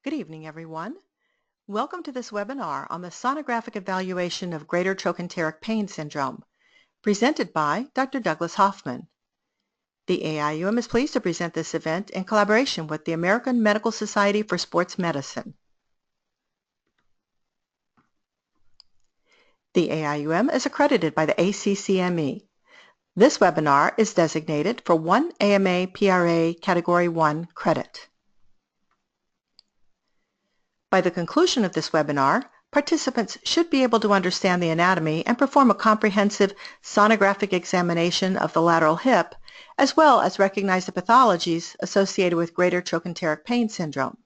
Good evening, everyone. Welcome to this webinar on the sonographic evaluation of greater trochanteric pain syndrome, presented by Dr. Douglas Hoffman. The AIUM is pleased to present this event in collaboration with the American Medical Society for Sports Medicine. The AIUM is accredited by the ACCME. This webinar is designated for 1 AMA PRA Category 1 credit. By the conclusion of this webinar, participants should be able to understand the anatomy and perform a comprehensive sonographic examination of the lateral hip, as well as recognize the pathologies associated with greater trochanteric pain syndrome.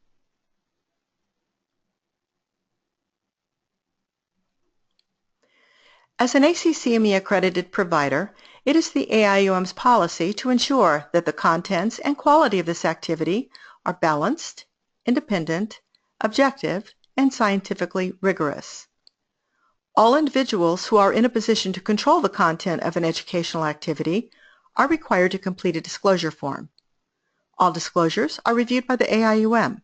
As an ACCME accredited provider, it is the AIUM's policy to ensure that the contents and quality of this activity are balanced, independent, objective, and scientifically rigorous. All individuals who are in a position to control the content of an educational activity are required to complete a disclosure form. All disclosures are reviewed by the AIUM,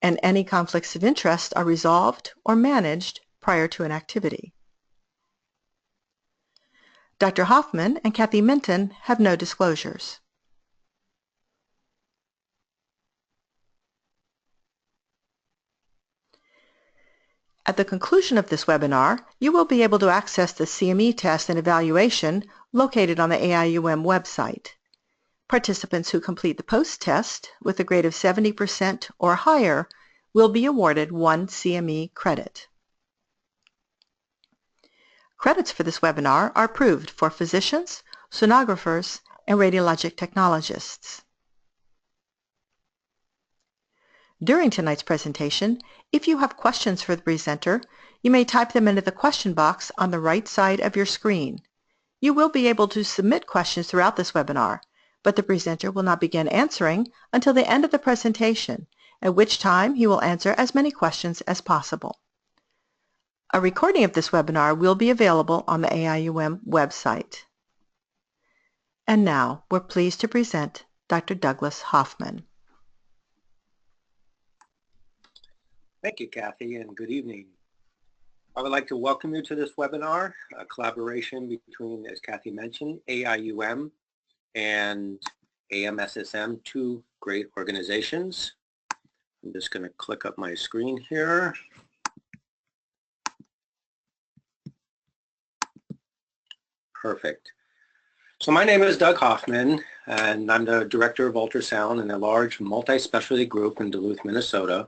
and any conflicts of interest are resolved or managed prior to an activity. Dr. Hoffman and Kathy Minton have no disclosures. At the conclusion of this webinar, you will be able to access the CME test and evaluation located on the AIUM website. Participants who complete the post-test with a grade of 70% or higher will be awarded 1 CME credit. Credits for this webinar are approved for physicians, sonographers, and radiologic technologists. During tonight's presentation, if you have questions for the presenter, you may type them into the question box on the right side of your screen. You will be able to submit questions throughout this webinar, but the presenter will not begin answering until the end of the presentation, at which time he will answer as many questions as possible. A recording of this webinar will be available on the AIUM website. And now, we're pleased to present Dr. Douglas Hoffman. Thank you, Kathy, and good evening. I would like to welcome you to this webinar, a collaboration between, as Kathy mentioned, AIUM and AMSSM, two great organizations. I'm just going to click up my screen here. Perfect. So my name is Doug Hoffman, and I'm the Director of Ultrasound in a large multi-specialty group in Duluth, Minnesota.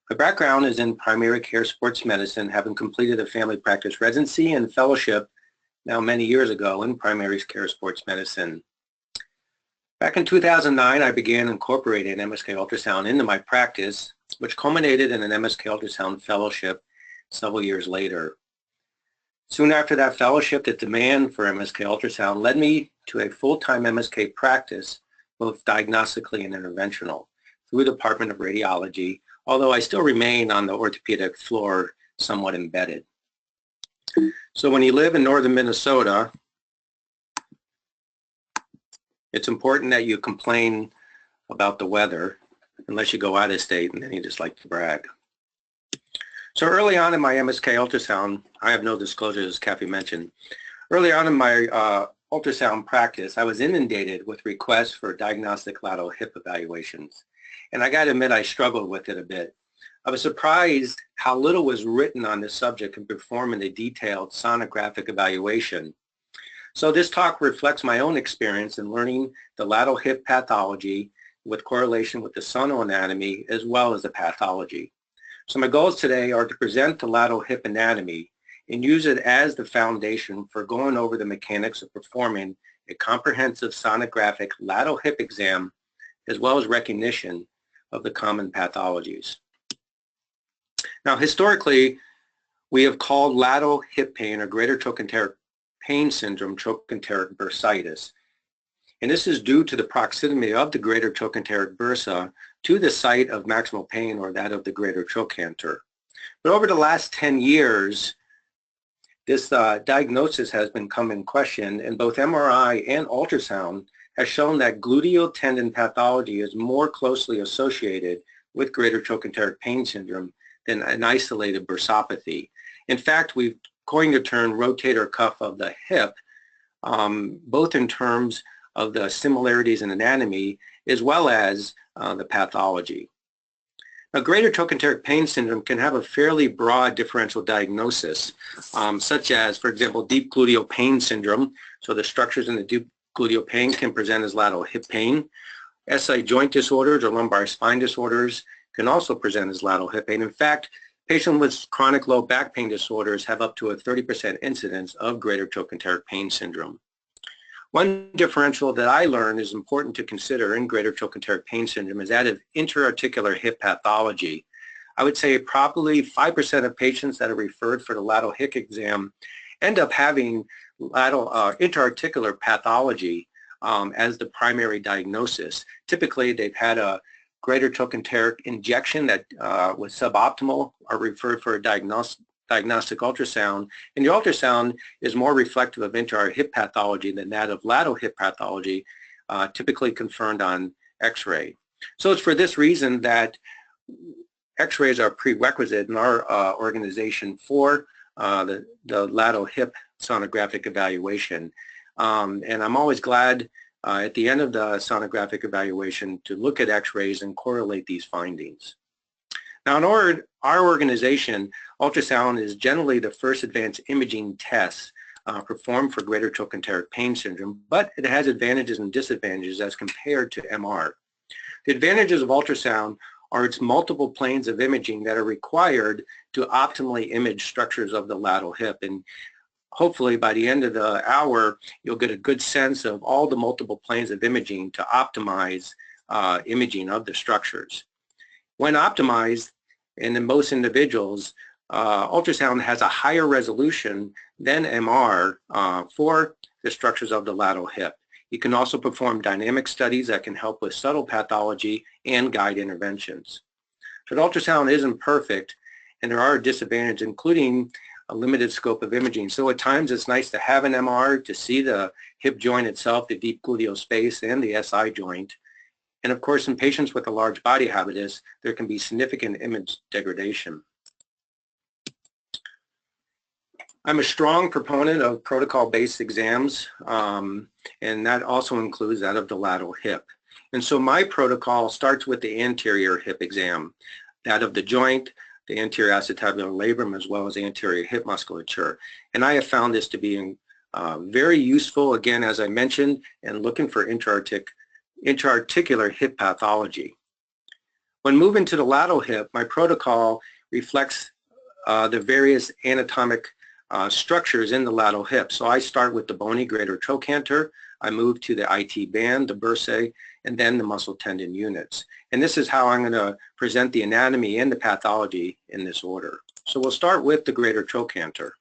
My background is in primary care sports medicine, having completed a family practice residency and fellowship now many years ago in primary care sports medicine. Back in 2009, I began incorporating MSK ultrasound into my practice, which culminated in an MSK ultrasound fellowship several years later. Soon after that fellowship, the demand for MSK ultrasound led me to a full-time MSK practice, both diagnostically and interventional, through the Department of Radiology, although I still remain on the orthopedic floor somewhat embedded. So when you live in northern Minnesota, it's important that you complain about the weather, unless you go out of state and then you just like to brag. So early on in my MSK ultrasound, I have no disclosures, as Kathy mentioned. Early on in my ultrasound practice, I was inundated with requests for diagnostic lateral hip evaluations. And I got to admit, I struggled with it a bit. I was surprised how little was written on this subject in performing a detailed sonographic evaluation. So this talk reflects my own experience in learning the lateral hip pathology with correlation with the sonoanatomy as well as the pathology. So my goals today are to present the lateral hip anatomy and use it as the foundation for going over the mechanics of performing a comprehensive sonographic lateral hip exam as well as recognition of the common pathologies. Now, historically, we have called lateral hip pain or greater trochanteric pain syndrome trochanteric bursitis. And this is due to the proximity of the greater trochanteric bursa to the site of maximal pain or that of the greater trochanter. But over the last 10 years, this diagnosis has been come in question, and both MRI and ultrasound has shown that gluteal tendon pathology is more closely associated with greater trochanteric pain syndrome than an isolated bursopathy. In fact, we've coined the term rotator cuff of the hip, both in terms of the similarities in anatomy as well as the pathology. Now, greater trochanteric pain syndrome can have a fairly broad differential diagnosis, such as, for example, deep gluteal pain syndrome. So the structures in the deep gluteal pain can present as lateral hip pain. SI joint disorders or lumbar spine disorders can also present as lateral hip pain. In fact, patients with chronic low back pain disorders have up to a 30% incidence of greater trochanteric pain syndrome. One differential that I learned is important to consider in greater trochanteric pain syndrome is that of interarticular hip pathology. I would say probably 5% of patients that are referred for the lateral hip exam end up having lateral interarticular pathology as the primary diagnosis. Typically, they've had a greater trochanteric injection that was suboptimal, are referred for a diagnostic ultrasound, and the ultrasound is more reflective of intra hip pathology than that of lateral hip pathology, typically confirmed on X-ray. So it's for this reason that X-rays are prerequisite in our organization for the lateral hip sonographic evaluation. And I'm always glad at the end of the sonographic evaluation to look at X-rays and correlate these findings. Now, in our organization, ultrasound is generally the first advanced imaging test performed for greater trochanteric pain syndrome, but it has advantages and disadvantages as compared to MR. The advantages of ultrasound are its multiple planes of imaging that are required to optimally image structures of the lateral hip. And hopefully by the end of the hour, you'll get a good sense of all the multiple planes of imaging to optimize imaging of the structures. When optimized, and in most individuals, ultrasound has a higher resolution than MR for the structures of the lateral hip. You can also perform dynamic studies that can help with subtle pathology and guide interventions. But ultrasound isn't perfect, and there are disadvantages, including a limited scope of imaging. So at times it's nice to have an MR to see the hip joint itself, the deep gluteal space, and the SI joint. And of course, in patients with a large body habitus, there can be significant image degradation. I'm a strong proponent of protocol-based exams, and that also includes that of the lateral hip. And so my protocol starts with the anterior hip exam, that of the joint, the anterior acetabular labrum, as well as anterior hip musculature. And I have found this to be very useful, again, as I mentioned, and looking for intra-articular hip pathology. When moving to the lateral hip, my protocol reflects the various anatomic structures in the lateral hip. So I start with the bony greater trochanter, I move to the IT band, the bursae, and then the muscle tendon units. And this is how I'm going to present the anatomy and the pathology in this order. So we'll start with the greater trochanter.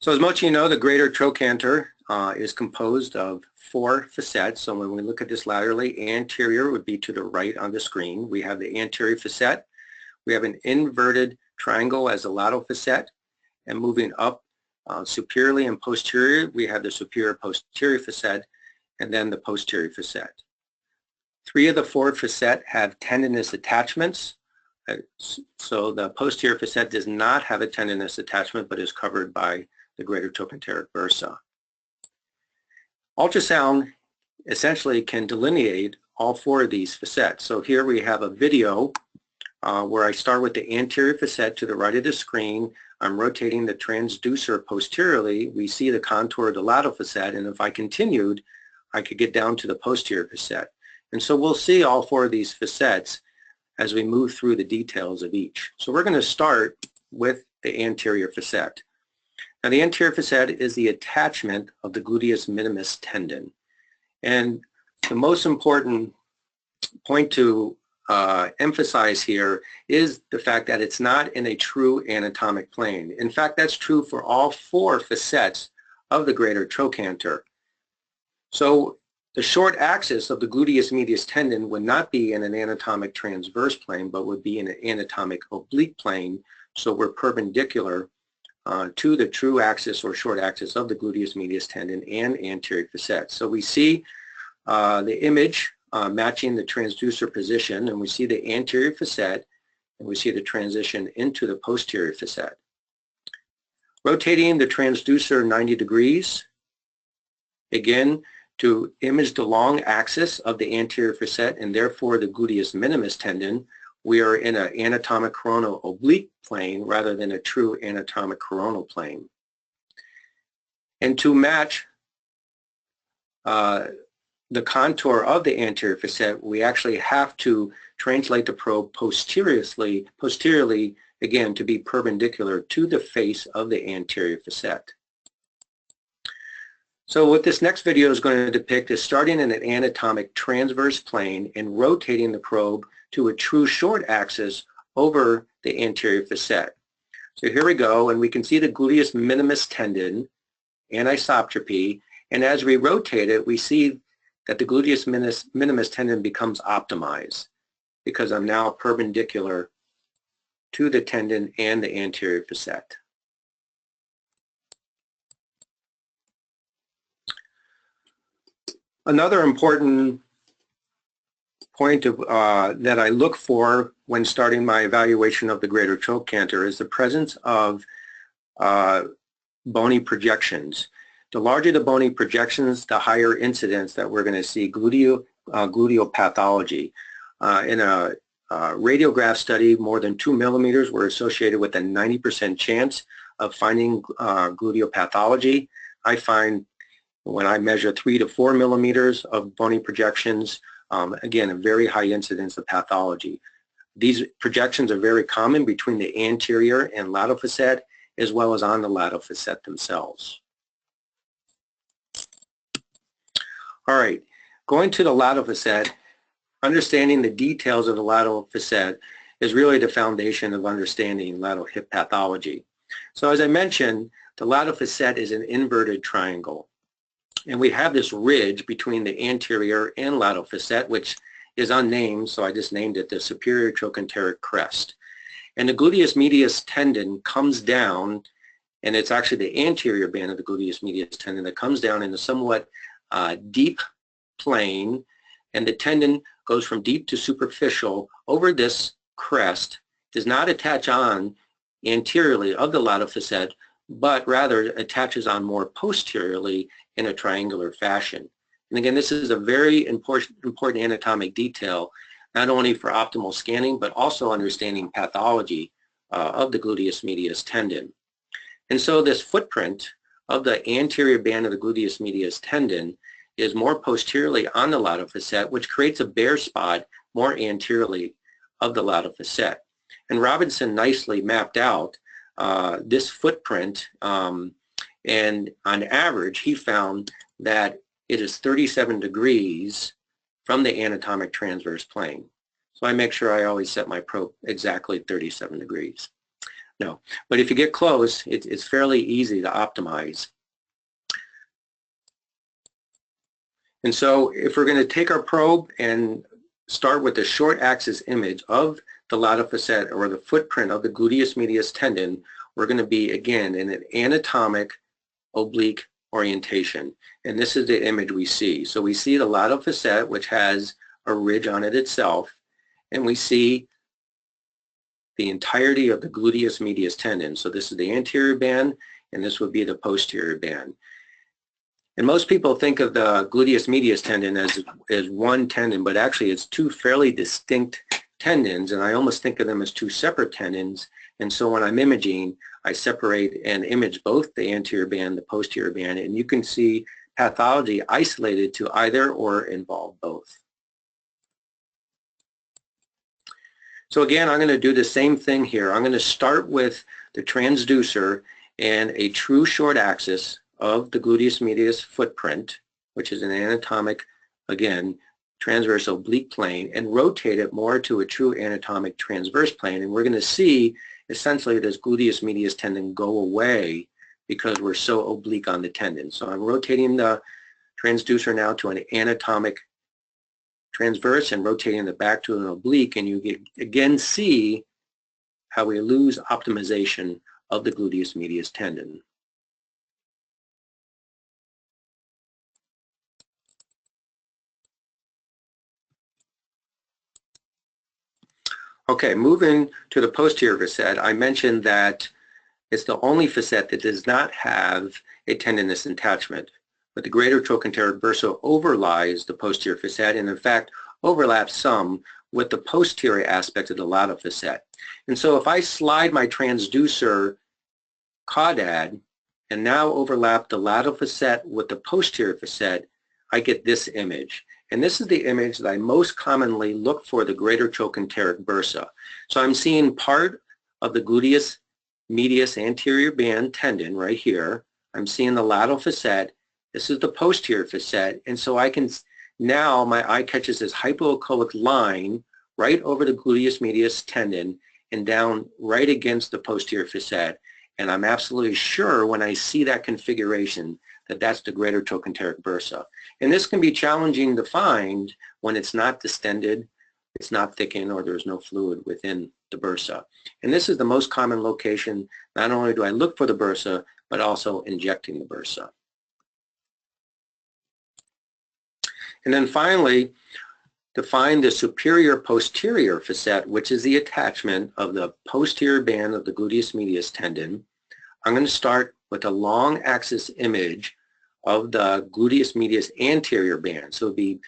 So as most of you know, the greater trochanter is composed of 4 facets. So when we look at this laterally, anterior would be to the right on the screen. We have the anterior facet. We have an inverted triangle as the lateral facet, and moving up superiorly and posterior, we have the superior posterior facet, and then the posterior facet. 3 of the 4 facet have tendinous attachments. So the posterior facet does not have a tendinous attachment, but is covered by the greater trochanteric bursa. Ultrasound essentially can delineate all 4 of these facets. So here we have a video where I start with the anterior facet to the right of the screen. I'm rotating the transducer posteriorly. We see the contour of the lateral facet, and if I continued, I could get down to the posterior facet. And so we'll see all 4 of these facets as we move through the details of each. So we're going to start with the anterior facet. Now the anterior facet is the attachment of the gluteus minimus tendon. And the most important point to emphasize here is the fact that it's not in a true anatomic plane. In fact, that's true for all 4 facets of the greater trochanter. So the short axis of the gluteus medius tendon would not be in an anatomic transverse plane, but would be in an anatomic oblique plane. So we're perpendicular to the true axis or short axis of the gluteus medius tendon and anterior facet. So we see the image matching the transducer position, and we see the anterior facet, and we see the transition into the posterior facet. Rotating the transducer 90 degrees, again, to image the long axis of the anterior facet and therefore the gluteus minimus tendon, we are in an anatomic coronal oblique plane rather than a true anatomic coronal plane. And to match the contour of the anterior facet, we actually have to translate the probe posteriorly, again, to be perpendicular to the face of the anterior facet. So what this next video is going to depict is starting in an anatomic transverse plane and rotating the probe to a true short axis over the anterior facet. So here we go, and we can see the gluteus minimus tendon, anisoptropy, and as we rotate it, we see that the gluteus minimus tendon becomes optimized because I'm now perpendicular to the tendon and the anterior facet. Another important point that I look for when starting my evaluation of the greater trochanter is the presence of bony projections. The larger the bony projections, the higher incidence that we're going to see gluteal pathology. In a radiograph study, more than 2 millimeters were associated with a 90% chance of finding gluteal pathology. I find when I measure 3 to 4 millimeters of bony projections, again, a very high incidence of pathology. These projections are very common between the anterior and lateral facet, as well as on the lateral facet themselves. All right, going to the lateral facet, understanding the details of the lateral facet is really the foundation of understanding lateral hip pathology. So as I mentioned, the lateral facet is an inverted triangle. And we have this ridge between the anterior and lateral facet, which is unnamed, so I just named it the superior trochanteric crest. And the gluteus medius tendon comes down, and it's actually the anterior band of the gluteus medius tendon that comes down in a somewhat deep plane, and the tendon goes from deep to superficial over this crest, does not attach on anteriorly of the lateral facet, but rather attaches on more posteriorly in a triangular fashion. And again, this is a very important anatomic detail, not only for optimal scanning, but also understanding pathology of the gluteus medius tendon. And so this footprint of the anterior band of the gluteus medius tendon is more posteriorly on the lateral facet, which creates a bare spot more anteriorly of the lateral facet. And Robinson nicely mapped out this footprint, and on average he found that it is 37 degrees from the anatomic transverse plane. So I make sure I always set my probe exactly 37 degrees. No, but if you get close, it's fairly easy to optimize. And so if we're going to take our probe and start with the short axis image of the lateral facet or the footprint of the gluteus medius tendon, we're going to be, again, in an anatomic oblique orientation. And this is the image we see. So we see the lateral facet, which has a ridge on it itself, and we see the entirety of the gluteus medius tendon. So this is the anterior band, and this would be the posterior band. And most people think of the gluteus medius tendon as one tendon, but actually it's two fairly distinct tendons, and I almost think of them as two separate tendons. And so when I'm imaging, I separate and image both the anterior band, the posterior band, and you can see pathology isolated to either or involve both. So again, I'm going to do the same thing here. I'm going to start with the transducer and a true short axis of the gluteus medius footprint, which is an anatomic, again, transverse oblique plane, and rotate it more to a true anatomic transverse plane. And we're going to see essentially this gluteus medius tendon go away because we're so oblique on the tendon. So I'm rotating the transducer now to an anatomic transverse and rotating it back to an oblique, and you again see how we lose optimization of the gluteus medius tendon. Okay, moving to the posterior facet, I mentioned that it's the only facet that does not have a tendinous attachment, but the greater trochanteric bursa overlies the posterior facet and in fact overlaps some with the posterior aspect of the lateral facet. And so if I slide my transducer caudad and now overlap the lateral facet with the posterior facet, I get this image. And this is the image that I most commonly look for the greater trochanteric bursa. So I'm seeing part of the gluteus medius anterior band tendon right here. I'm seeing the lateral facet. This is the posterior facet. And so I can, now my eye catches this hypoechoic line right over the gluteus medius tendon and down right against the posterior facet. And I'm absolutely sure when I see that configuration that that's the greater trochanteric bursa. And this can be challenging to find when it's not distended, it's not thickened, or there's no fluid within the bursa. And this is the most common location. Not only do I look for the bursa, but also injecting the bursa. And then finally, to find the superior posterior facet, which is the attachment of the posterior band of the gluteus medius tendon, I'm going to start with a long axis image of the gluteus medius anterior band. So it would be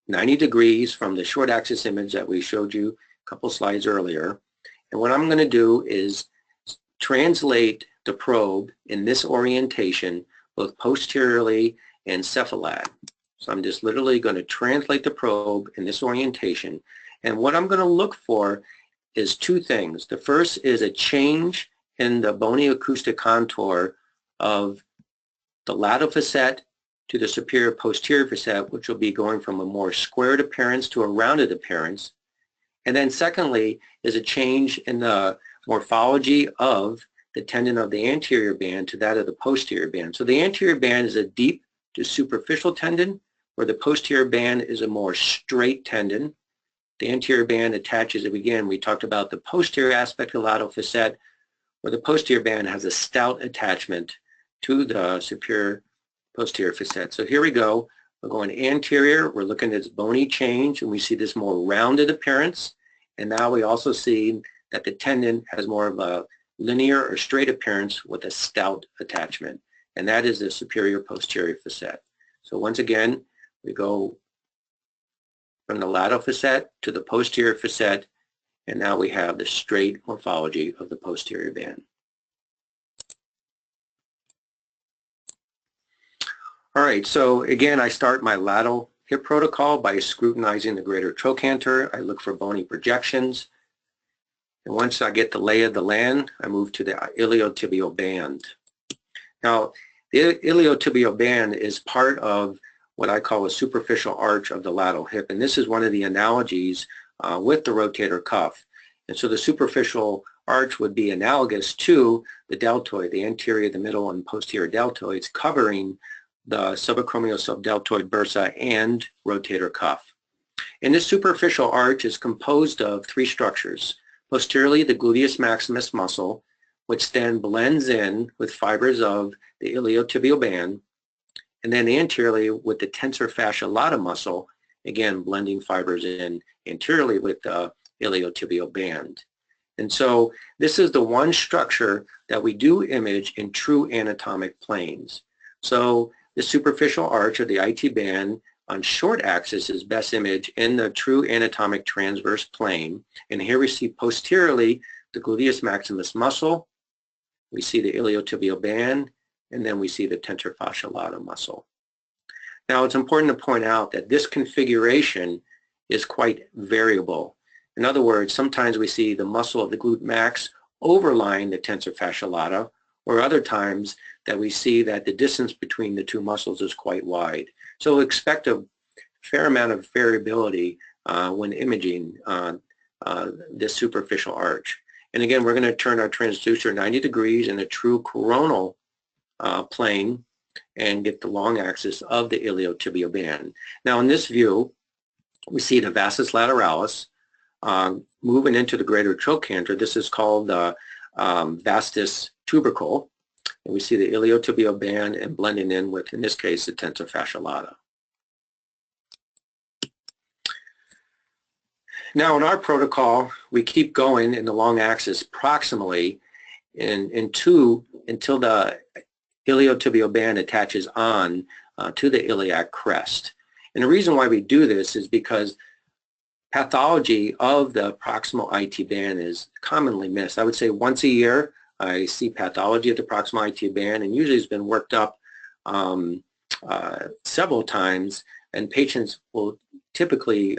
90 degrees from the short axis image that we showed you a couple slides earlier. And what I'm going to do is translate the probe in this orientation, both posteriorly and cephalad. So I'm just literally going to translate the probe in this orientation. And what I'm going to look for is two things. The first is a change in the bony acoustic contour of the lateral facet to the superior posterior facet, which will be going from a more squared appearance to a rounded appearance. And then secondly is a change in the morphology of the tendon of the anterior band to that of the posterior band. So the anterior band is a deep to superficial tendon, where the posterior band is a more straight tendon. The anterior band attaches, again, we talked about the posterior aspect of the lateral facet, where the posterior band has a stout attachment to the superior posterior facet. So here we go. We're going anterior. We're looking at this bony change, and we see this more rounded appearance. And now we also see that the tendon has more of a linear or straight appearance with a stout attachment. And that is the superior posterior facet. So once again, we go from the lateral facet to the posterior facet, and now we have the straight morphology of the posterior band. All right, so again, I start my lateral hip protocol by scrutinizing the greater trochanter. I look for bony projections. And once I get the lay of the land, I move to the iliotibial band. Now, the iliotibial band is part of what I call a superficial arch of the lateral hip. And this is one of the analogies with the rotator cuff. And so the superficial arch would be analogous to the deltoid, the anterior, the middle, and posterior deltoids covering the subacromial subdeltoid bursa and rotator cuff. And this superficial arch is composed of three structures. Posteriorly, the gluteus maximus muscle, which then blends in with fibers of the iliotibial band, and then anteriorly with the tensor fascia lata muscle, again blending fibers in anteriorly with the iliotibial band. And so this is the one structure that we do image in true anatomic planes. So the superficial arch of the IT band on short axis is best imaged in the true anatomic transverse plane. And here we see posteriorly the gluteus maximus muscle, we see the iliotibial band, and then we see the tensor fascia lata muscle. Now it's important to point out that this configuration is quite variable. In other words, sometimes we see the muscle of the glute max overlying the tensor fascia lata, or other times that we see that the distance between the two muscles is quite wide. So expect a fair amount of variability when imaging this superficial arch. And again, we're going to turn our transducer 90 degrees in a true coronal plane and get the long axis of the iliotibial band. Now in this view, we see the vastus lateralis moving into the greater trochanter. This is called the vastus tubercle. And we see the iliotibial band and blending in with, in this case, the tensor fascia lata. Now in our protocol, we keep going in the long axis proximally until the iliotibial band attaches on to the iliac crest. And the reason why we do this is because pathology of the proximal IT band is commonly missed. I would say once a year I see pathology of the proximal IT band, and usually it's been worked up several times, and patients will typically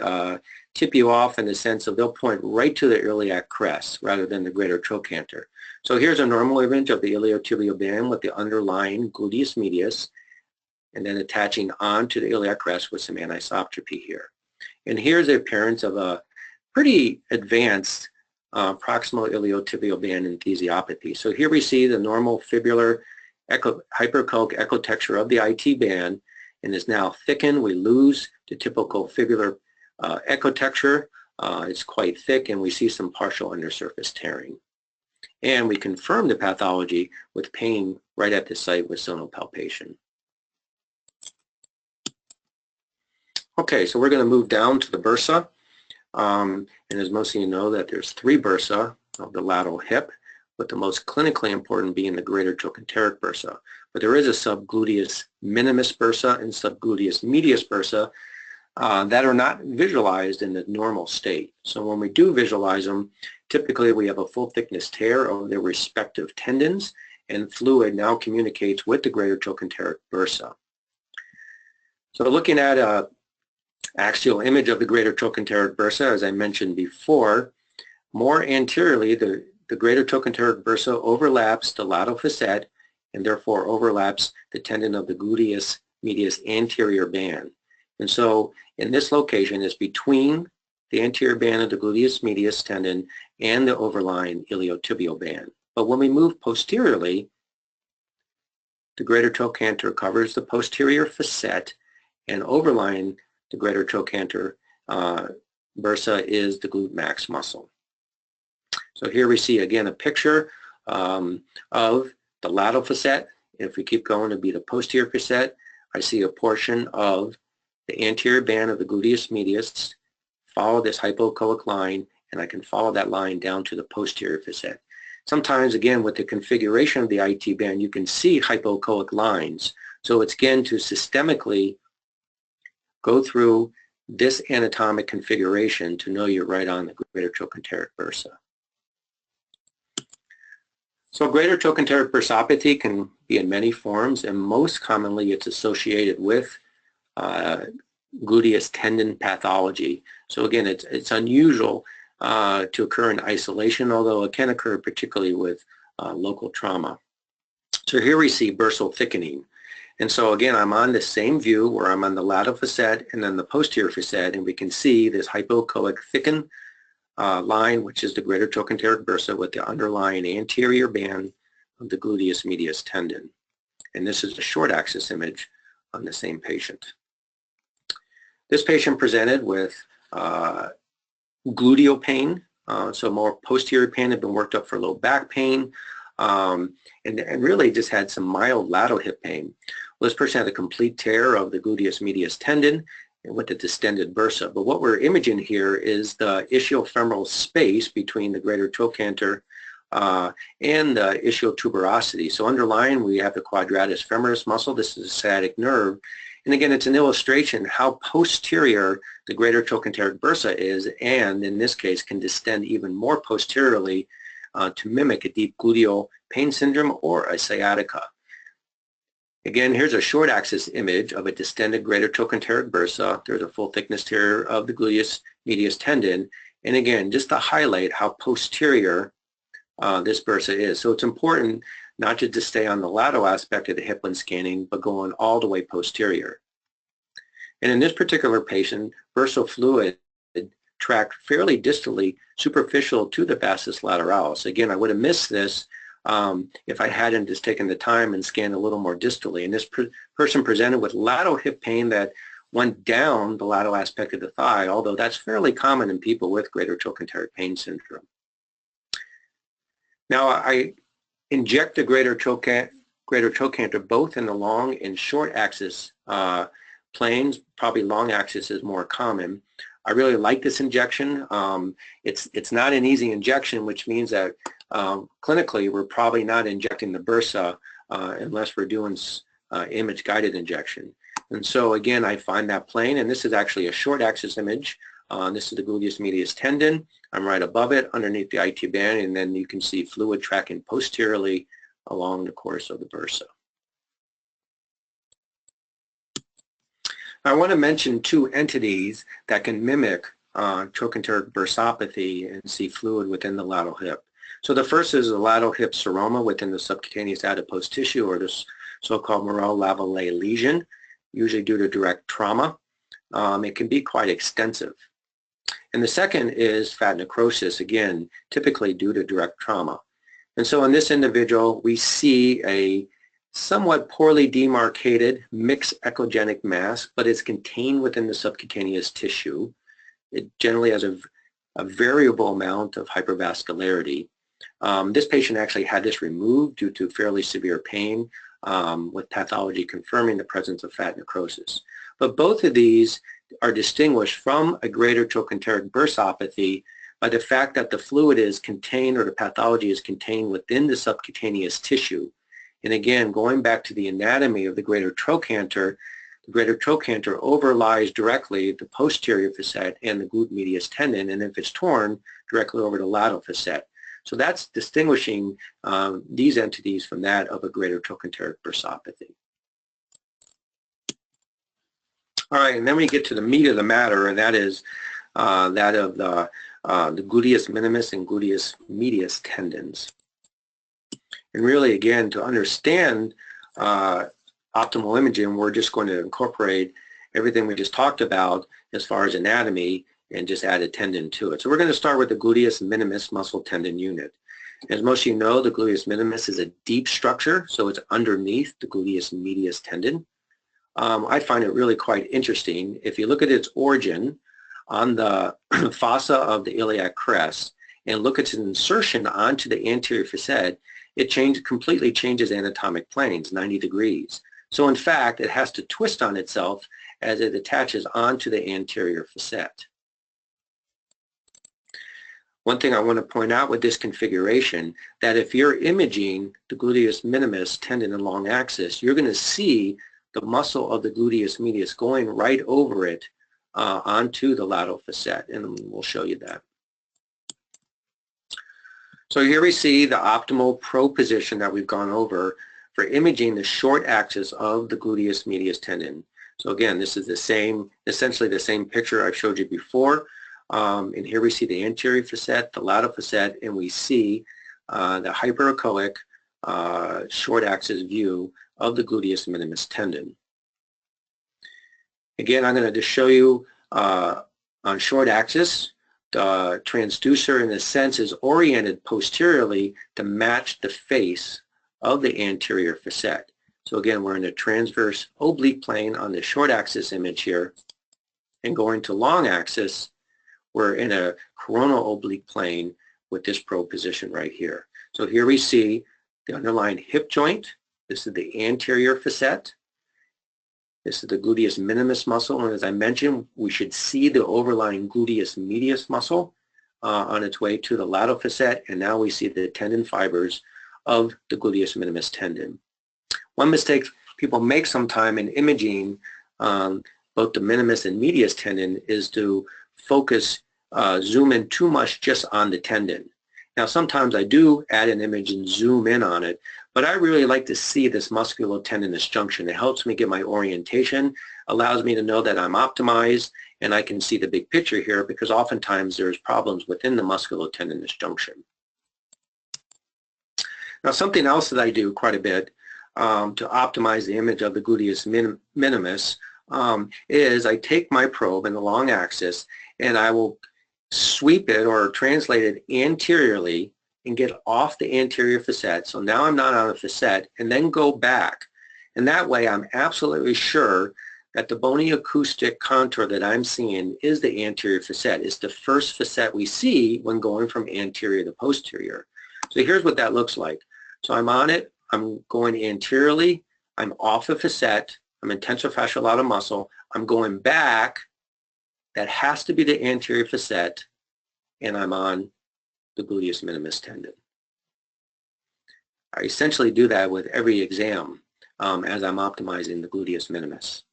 tip you off in the sense of they'll point right to the iliac crest rather than the greater trochanter. So here's a normal image of the iliotibial band with the underlying gluteus medius, and then attaching on to the iliac crest with some anisoptropy here. And here's the appearance of a pretty advanced proximal iliotibial band enthesiopathy. So here we see the normal fibular hyperechoic ecotexture of the IT band, and is now thickened. We lose the typical fibular ecotexture. It's quite thick, and we see some partial undersurface tearing. And we confirm the pathology with pain right at the site with sonopalpation. Okay, so we're going to move down to the bursa. And as most of you know, that there's 3 bursa of the lateral hip, with the most clinically important being the greater trochanteric bursa. But there is a subgluteus minimus bursa and subgluteus medius bursa that are not visualized in the normal state. So when we do visualize them, typically we have a full thickness tear of their respective tendons, and fluid now communicates with the greater trochanteric bursa. So looking at an axial image of the greater trochanteric bursa, as I mentioned before, more anteriorly the greater trochanteric bursa overlaps the lateral facet and therefore overlaps the tendon of the gluteus medius anterior band. And so in this location is between the anterior band of the gluteus medius tendon and the overlying iliotibial band. But when we move posteriorly, the greater trochanter covers the posterior facet, and overlying the greater trochanter bursa is the glute max muscle. So here we see again a picture of the lateral facet. If we keep going, it'd be the posterior facet. I see a portion of the anterior band of the gluteus medius, follow this hypoechoic line, and I can follow that line down to the posterior facet. Sometimes, again, with the configuration of the IT band, you can see hypoechoic lines. So it's again to systemically go through this anatomic configuration to know you're right on the greater trochanteric bursa. So greater trochanteric bursopathy can be in many forms, and most commonly it's associated with gluteus tendon pathology. So again, it's unusual to occur in isolation, although it can occur particularly with local trauma. So here we see bursal thickening. And so again, I'm on the same view where I'm on the lateral facet and then the posterior facet, and we can see this hypoechoic thickened line, which is the greater trochanteric bursa with the underlying anterior band of the gluteus medius tendon. And this is a short axis image on the same patient. This patient presented with gluteal pain, so more posterior pain, had been worked up for low back pain, and really just had some mild lateral hip pain. Well, this person had a complete tear of the gluteus medius tendon with the distended bursa. But what we're imaging here is the ischiofemoral space between the greater trochanter and the ischiotuberosity. So underlying, we have the quadratus femoris muscle. This is a sciatic nerve. And again, it's an illustration how posterior the greater trochanteric bursa is, and in this case can distend even more posteriorly to mimic a deep gluteal pain syndrome or a sciatica. Again, here's a short axis image of a distended greater trochanteric bursa. There's a full thickness tear of the gluteus medius tendon. And again, just to highlight how posterior this bursa is. So it's important not just to stay on the lateral aspect of the hip when scanning, but going all the way posterior. And in this particular patient, bursal fluid tracked fairly distally, superficial to the vastus lateralis. Again, I would have missed this if I hadn't just taken the time and scanned a little more distally. And this person presented with lateral hip pain that went down the lateral aspect of the thigh, although that's fairly common in people with greater trochanteric pain syndrome. Now, I inject the greater trochanter both in the long and short axis planes. Probably long axis is more common. I really like this injection. It's not an easy injection, which means that clinically we're probably not injecting the bursa unless we're doing image-guided injection. And so again, I find that plane, and this is actually a short axis image. This is the gluteus medius tendon. I'm right above it, underneath the IT band, and then you can see fluid tracking posteriorly along the course of the bursa. I want to mention two entities that can mimic trochanteric bursopathy and see fluid within the lateral hip. So the first is the lateral hip seroma within the subcutaneous adipose tissue, or this so-called Moreau-Lavallee lesion, usually due to direct trauma. It can be quite extensive. And the second is fat necrosis, again, typically due to direct trauma. And so in this individual, we see a somewhat poorly demarcated mixed echogenic mass, but it's contained within the subcutaneous tissue. It generally has a variable amount of hypervascularity. This patient actually had this removed due to fairly severe pain, with pathology confirming the presence of fat necrosis. But both of these are distinguished from a greater trochanteric bursopathy by the fact that the fluid is contained, or the pathology is contained within the subcutaneous tissue. And again, going back to the anatomy of the greater trochanter overlies directly the posterior facet and the glute medius tendon, and if it's torn, directly over the lateral facet. So that's distinguishing these entities from that of a greater trochanteric bursopathy. All right, and then we get to the meat of the matter, and that is that of the gluteus minimus and gluteus medius tendons. And really, again, to understand optimal imaging, we're just going to incorporate everything we just talked about as far as anatomy and just add a tendon to it. So we're going to start with the gluteus minimus muscle tendon unit. As most of you know, the gluteus minimus is a deep structure, so it's underneath the gluteus medius tendon. I find it really quite interesting. If you look at its origin on the fossa of the iliac crest and look at its insertion onto the anterior facet, it completely changes anatomic planes, 90 degrees. So in fact, it has to twist on itself as it attaches onto the anterior facet. One thing I want to point out with this configuration, that if you're imaging the gluteus minimus tendon and long axis, you're going to see the muscle of the gluteus medius going right over it onto the lateral facet, and we'll show you that. So here we see the optimal probe position that we've gone over for imaging the short axis of the gluteus medius tendon. So again, this is essentially the same picture I've showed you before. And here we see the anterior facet, the lateral facet, and we see the hyperechoic short axis view of the gluteus minimus tendon. Again, I'm going to just show you on short axis, the transducer in a sense is oriented posteriorly to match the face of the anterior facet. So again, we're in a transverse oblique plane on the short axis image here, and going to long axis, we're in a coronal oblique plane with this probe position right here. So here we see the underlying hip joint. This is the anterior facet. This is the gluteus minimus muscle, and as I mentioned, we should see the overlying gluteus medius muscle on its way to the lateral facet, and now we see the tendon fibers of the gluteus minimus tendon. One mistake people make sometime in imaging both the minimus and medius tendon is to focus, zoom in too much just on the tendon. Now sometimes I do add an image and zoom in on it, but I really like to see this musculotendinous junction. It helps me get my orientation, allows me to know that I'm optimized, and I can see the big picture here because oftentimes there's problems within the musculotendinous junction. Now something else that I do quite a bit to optimize the image of the gluteus minimus is I take my probe in the long axis and I will sweep it or translate it anteriorly and get off the anterior facet. So now I'm not on a facet, and then go back. And that way I'm absolutely sure that the bony acoustic contour that I'm seeing is the anterior facet. It's the first facet we see when going from anterior to posterior. So here's what that looks like. So I'm on it, I'm going anteriorly, I'm off the facet, I'm in tensorfascial lateral muscle, I'm going back that has to be the anterior facet, and I'm on the gluteus minimus tendon. I essentially do that with every exam as I'm optimizing the gluteus minimus.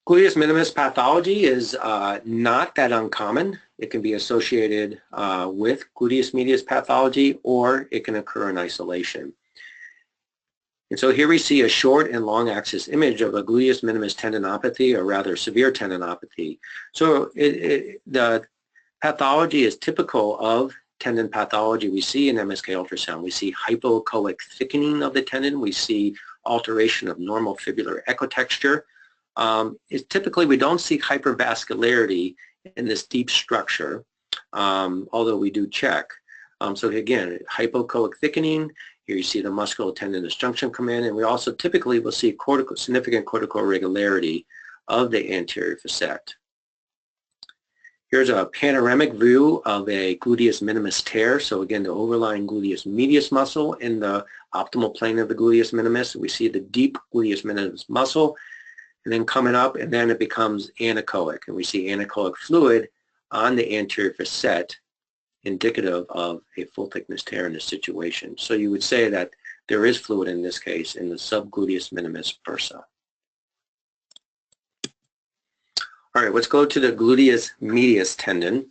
Gluteus minimus pathology is not that uncommon. It can be associated with gluteus medius pathology, or it can occur in isolation. And so here we see a short and long axis image of a gluteus minimus tendinopathy, or rather severe tendinopathy. So the pathology is typical of tendon pathology we see in MSK ultrasound. We see hypoechoic thickening of the tendon. We see alteration of normal fibular ecotexture. Typically we don't see hypervascularity in this deep structure, although we do check. So again, hypoechoic thickening. Here you see the musculotendinous junction come in, and we also typically will see significant cortical irregularity of the anterior facet. Here's a panoramic view of a gluteus minimus tear. So again, the overlying gluteus medius muscle in the optimal plane of the gluteus minimus. We see the deep gluteus minimus muscle, and then coming up, and then it becomes anechoic, and we see anechoic fluid on the anterior facet, indicative of a full thickness tear in this situation. So you would say that there is fluid in this case in the subgluteus minimus bursa. All right, let's go to the gluteus medius tendon,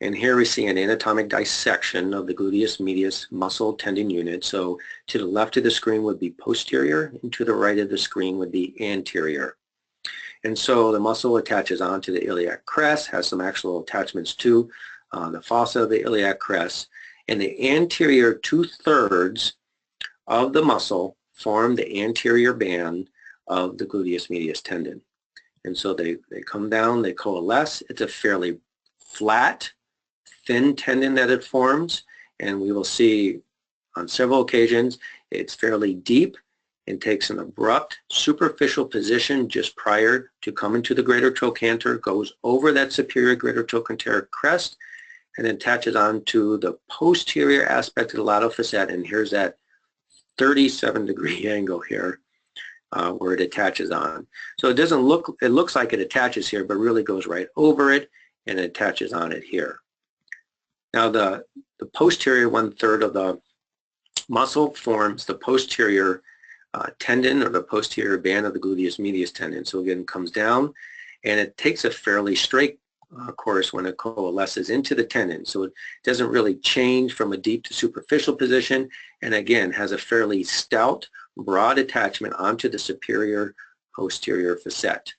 and here we see an anatomic dissection of the gluteus medius muscle tendon unit. So to the left of the screen would be posterior, and to the right of the screen would be anterior. And so the muscle attaches onto the iliac crest, has some actual attachments to the fossa of the iliac crest, and the anterior 2/3 of the muscle form the anterior band of the gluteus medius tendon. And so they come down, they coalesce. It's a fairly flat, thin tendon that it forms, and we will see on several occasions it's fairly deep and takes an abrupt superficial position just prior to coming to the greater trochanter, goes over that superior greater trochanteric crest, and then attaches onto the posterior aspect of the lateral facet, and here's that 37-degree angle here where it attaches on. So it doesn't look, it looks like it attaches here, but really goes right over it and it attaches on it here. Now the posterior 1/3 of the muscle forms the posterior tendon, or the posterior band of the gluteus medius tendon. So again, it comes down and it takes a fairly straight course when it coalesces into the tendon. So it doesn't really change from a deep to superficial position, and again has a fairly stout, broad attachment onto the superior posterior facet.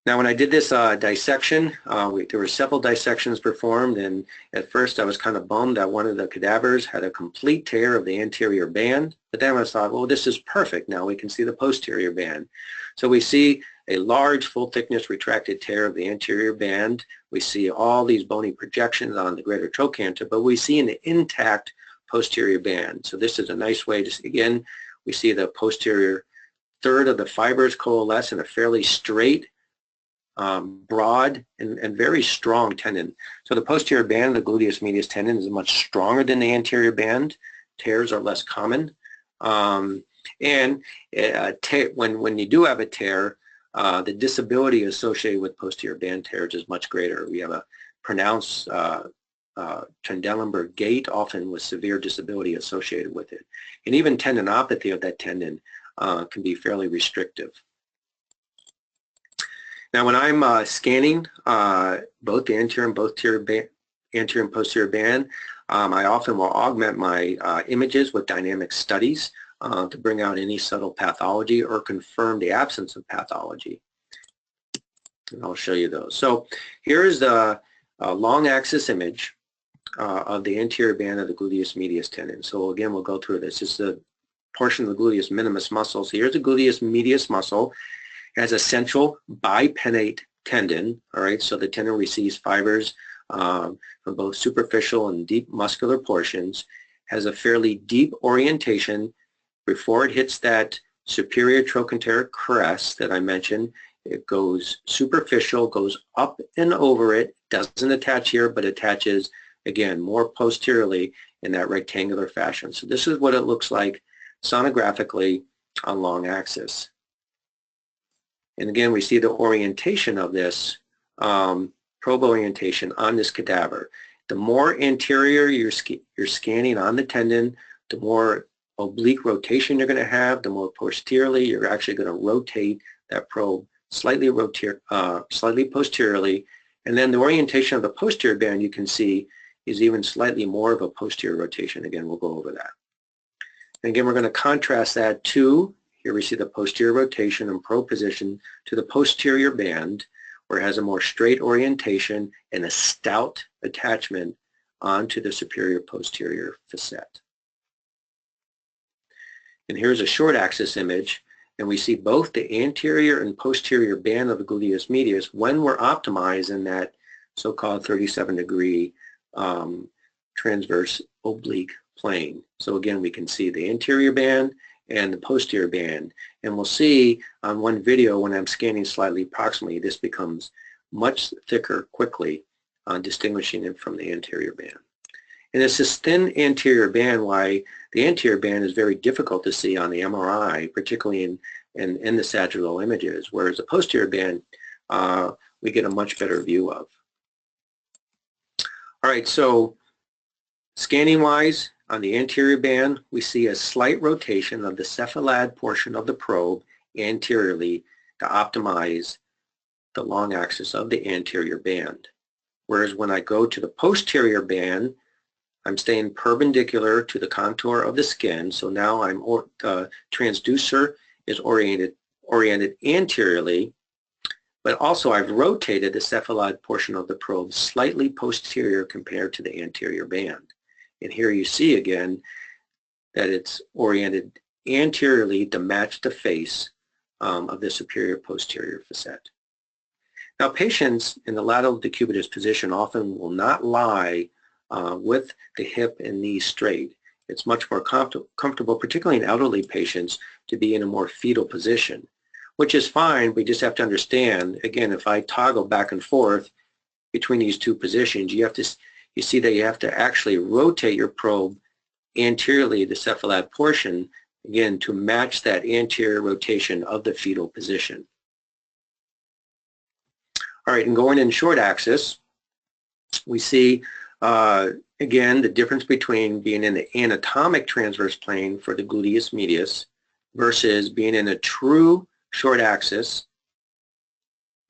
Now when I did this dissection, there were several dissections performed, and at first I was kind of bummed that one of the cadavers had a complete tear of the anterior band, but then I thought, well, this is perfect. Now we can see the posterior band. So we see a large full thickness retracted tear of the anterior band. We see all these bony projections on the greater trochanter, but we see an intact posterior band. So this is a nice way to, again, we see the posterior 1/3 of the fibers coalesce in a fairly straight, broad, and very strong tendon. So the posterior band of the gluteus medius tendon is much stronger than the anterior band. Tears are less common. When you do have a tear, the disability associated with posterior band tears is much greater. We have a pronounced Trendelenburg gait, often with severe disability associated with it. And even tendinopathy of that tendon can be fairly restrictive. Now when I'm scanning both the anterior and posterior band, I often will augment my images with dynamic studies to bring out any subtle pathology or confirm the absence of pathology. And I'll show you those. So here's the long axis image of the anterior band of the gluteus medius tendon. So again, we'll go through this. This is the portion of the gluteus minimus muscle. So here's the gluteus medius muscle. It has a central bipennate tendon. All right, so the tendon receives fibers from both superficial and deep muscular portions. Has a fairly deep orientation before it hits that superior trochanteric crest that I mentioned. It goes superficial, goes up and over it, doesn't attach here, but attaches again more posteriorly in that rectangular fashion. So this is what it looks like sonographically on long axis. And again, we see the orientation of this probe orientation on this cadaver. The more anterior you're scanning on the tendon, the more oblique rotation you're going to have, the more posteriorly you're actually going to rotate that probe slightly posteriorly. And then the orientation of the posterior band, you can see, is even slightly more of a posterior rotation. Again, we'll go over that. And again, we're going to contrast that to, here we see the posterior rotation and probe position, to the posterior band, where it has a more straight orientation and a stout attachment onto the superior posterior facet. And here's a short axis image, and we see both the anterior and posterior band of the gluteus medius when we're optimized in that so-called 37-degree transverse oblique plane. So again, we can see the anterior band and the posterior band, and we'll see on one video when I'm scanning slightly proximally, this becomes much thicker quickly on distinguishing it from the anterior band. And it's this thin anterior band why the anterior band is very difficult to see on the MRI, particularly in the sagittal images, whereas the posterior band we get a much better view of. All right, so scanning-wise, on the anterior band, we see a slight rotation of the cephalad portion of the probe anteriorly to optimize the long axis of the anterior band. Whereas when I go to the posterior band, I'm staying perpendicular to the contour of the skin, so now transducer is oriented anteriorly, but also I've rotated the cephalad portion of the probe slightly posterior compared to the anterior band. And here you see again that it's oriented anteriorly to match the face of the superior posterior facet. Now, patients in the lateral decubitus position often will not lie with the hip and knee straight. It's much more comfortable, particularly in elderly patients, to be in a more fetal position, which is fine. We just have to understand, again, if I toggle back and forth between these two positions, you see that you have to actually rotate your probe anteriorly, the cephalad portion, again, to match that anterior rotation of the fetal position. All right, and going in short axis, we see, again, the difference between being in the anatomic transverse plane for the gluteus medius versus being in a true short axis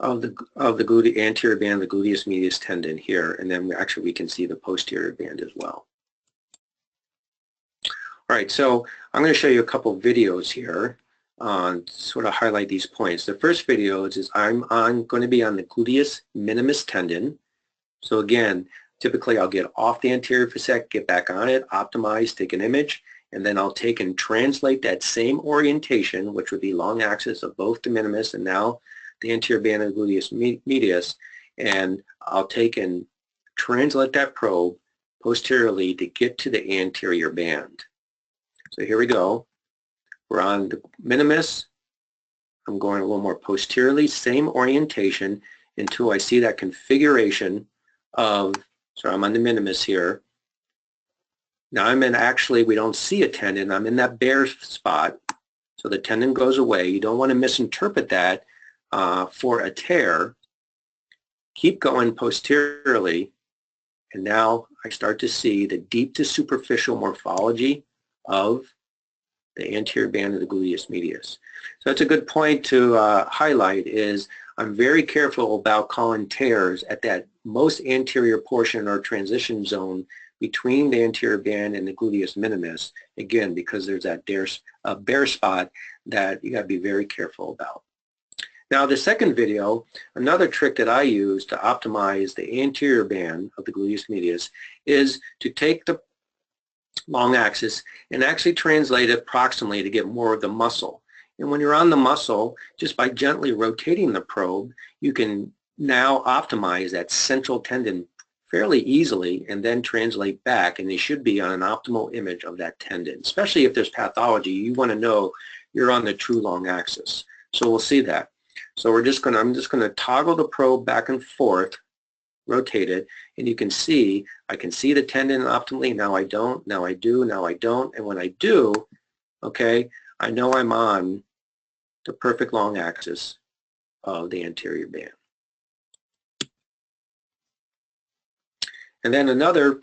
of the anterior band of the gluteus medius tendon here, and then we can see the posterior band as well. All right, so I'm going to show you a couple videos here on sort of highlight these points. The first video is I'm going to be on the gluteus minimus tendon. So again, typically I'll get off the anterior facet, get back on it, optimize, take an image, and then I'll take and translate that same orientation, which would be long axis of both the minimus and now the anterior band of the gluteus medius, and I'll take and translate that probe posteriorly to get to the anterior band. So here we go. We're on the minimus. I'm going a little more posteriorly, same orientation until I see that configuration of, so I'm on the minimus here. Now I'm in, actually we don't see a tendon, I'm in that bare spot, so the tendon goes away. You don't want to misinterpret that for a tear. Keep going posteriorly, and now I start to see the deep to superficial morphology of the anterior band of the gluteus medius. So that's a good point to highlight, is I'm very careful about calling tears at that most anterior portion or transition zone between the anterior band and the gluteus minimus, again, because there's that bare spot that you got to be very careful about. Now the second video, another trick that I use to optimize the anterior band of the gluteus medius is to take the long axis and actually translate it proximally to get more of the muscle. And when you're on the muscle, just by gently rotating the probe, you can now optimize that central tendon fairly easily and then translate back, and they should be on an optimal image of that tendon. Especially if there's pathology, you want to know you're on the true long axis. So we'll see that. So I'm just going to toggle the probe back and forth, rotate it, and you can see, I can see the tendon optimally. Now I don't, now I do, now I don't, and when I do, okay, I know I'm on the perfect long axis of the anterior band. And then another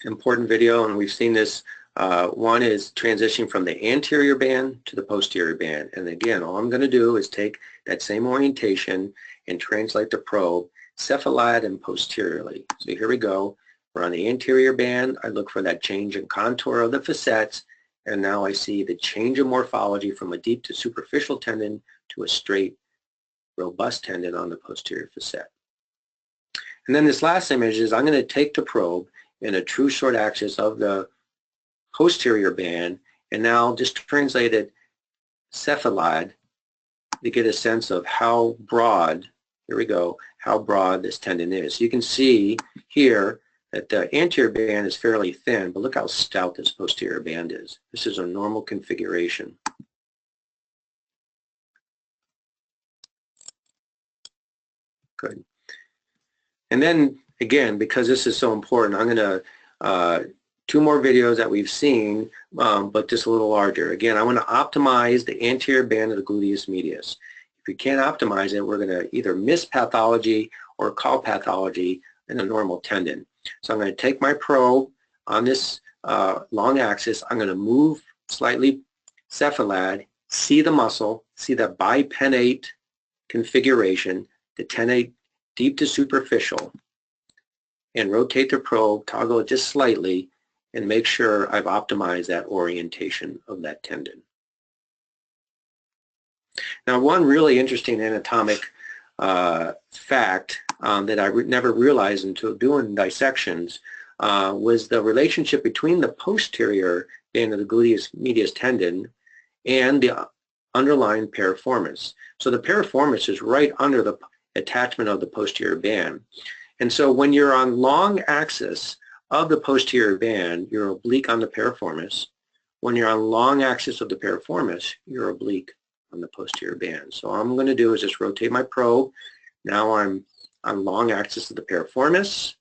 important video, and we've seen this, one is transitioning from the anterior band to the posterior band. And again, all I'm going to do is take that same orientation and translate the probe cephalad and posteriorly. So here we go. We're on the anterior band. I look for that change in contour of the facets, and now I see the change of morphology from a deep to superficial tendon to a straight, robust tendon on the posterior facet. And then this last image is I'm going to take the probe in a true short axis of the posterior band and now just translate it cephalad to get a sense of how broad, here we go, how broad this tendon is. So you can see here that the anterior band is fairly thin, but look how stout this posterior band is. This is a normal configuration. Good. And then again, because this is so important, I'm going to, 2 more videos that we've seen, but just a little larger. Again, I want to optimize the anterior band of the gluteus medius. If we can't optimize it, we're going to either miss pathology or call pathology in a normal tendon. So I'm going to take my probe on this long axis. I'm going to move slightly cephalad, see the muscle, see the bipennate configuration, the tennate deep to superficial, and rotate the probe, toggle it just slightly, and make sure I've optimized that orientation of that tendon. Now, one really interesting anatomic fact that I never realized until doing dissections was the relationship between the posterior band of the gluteus medius tendon and the underlying piriformis. So the piriformis is right under the attachment of the posterior band. And so when you're on long axis of the posterior band, you're oblique on the piriformis. When you're on long axis of the piriformis, you're oblique on the posterior band. So all I'm going to do is just rotate my probe. Now I'm on long axis of the piriformis,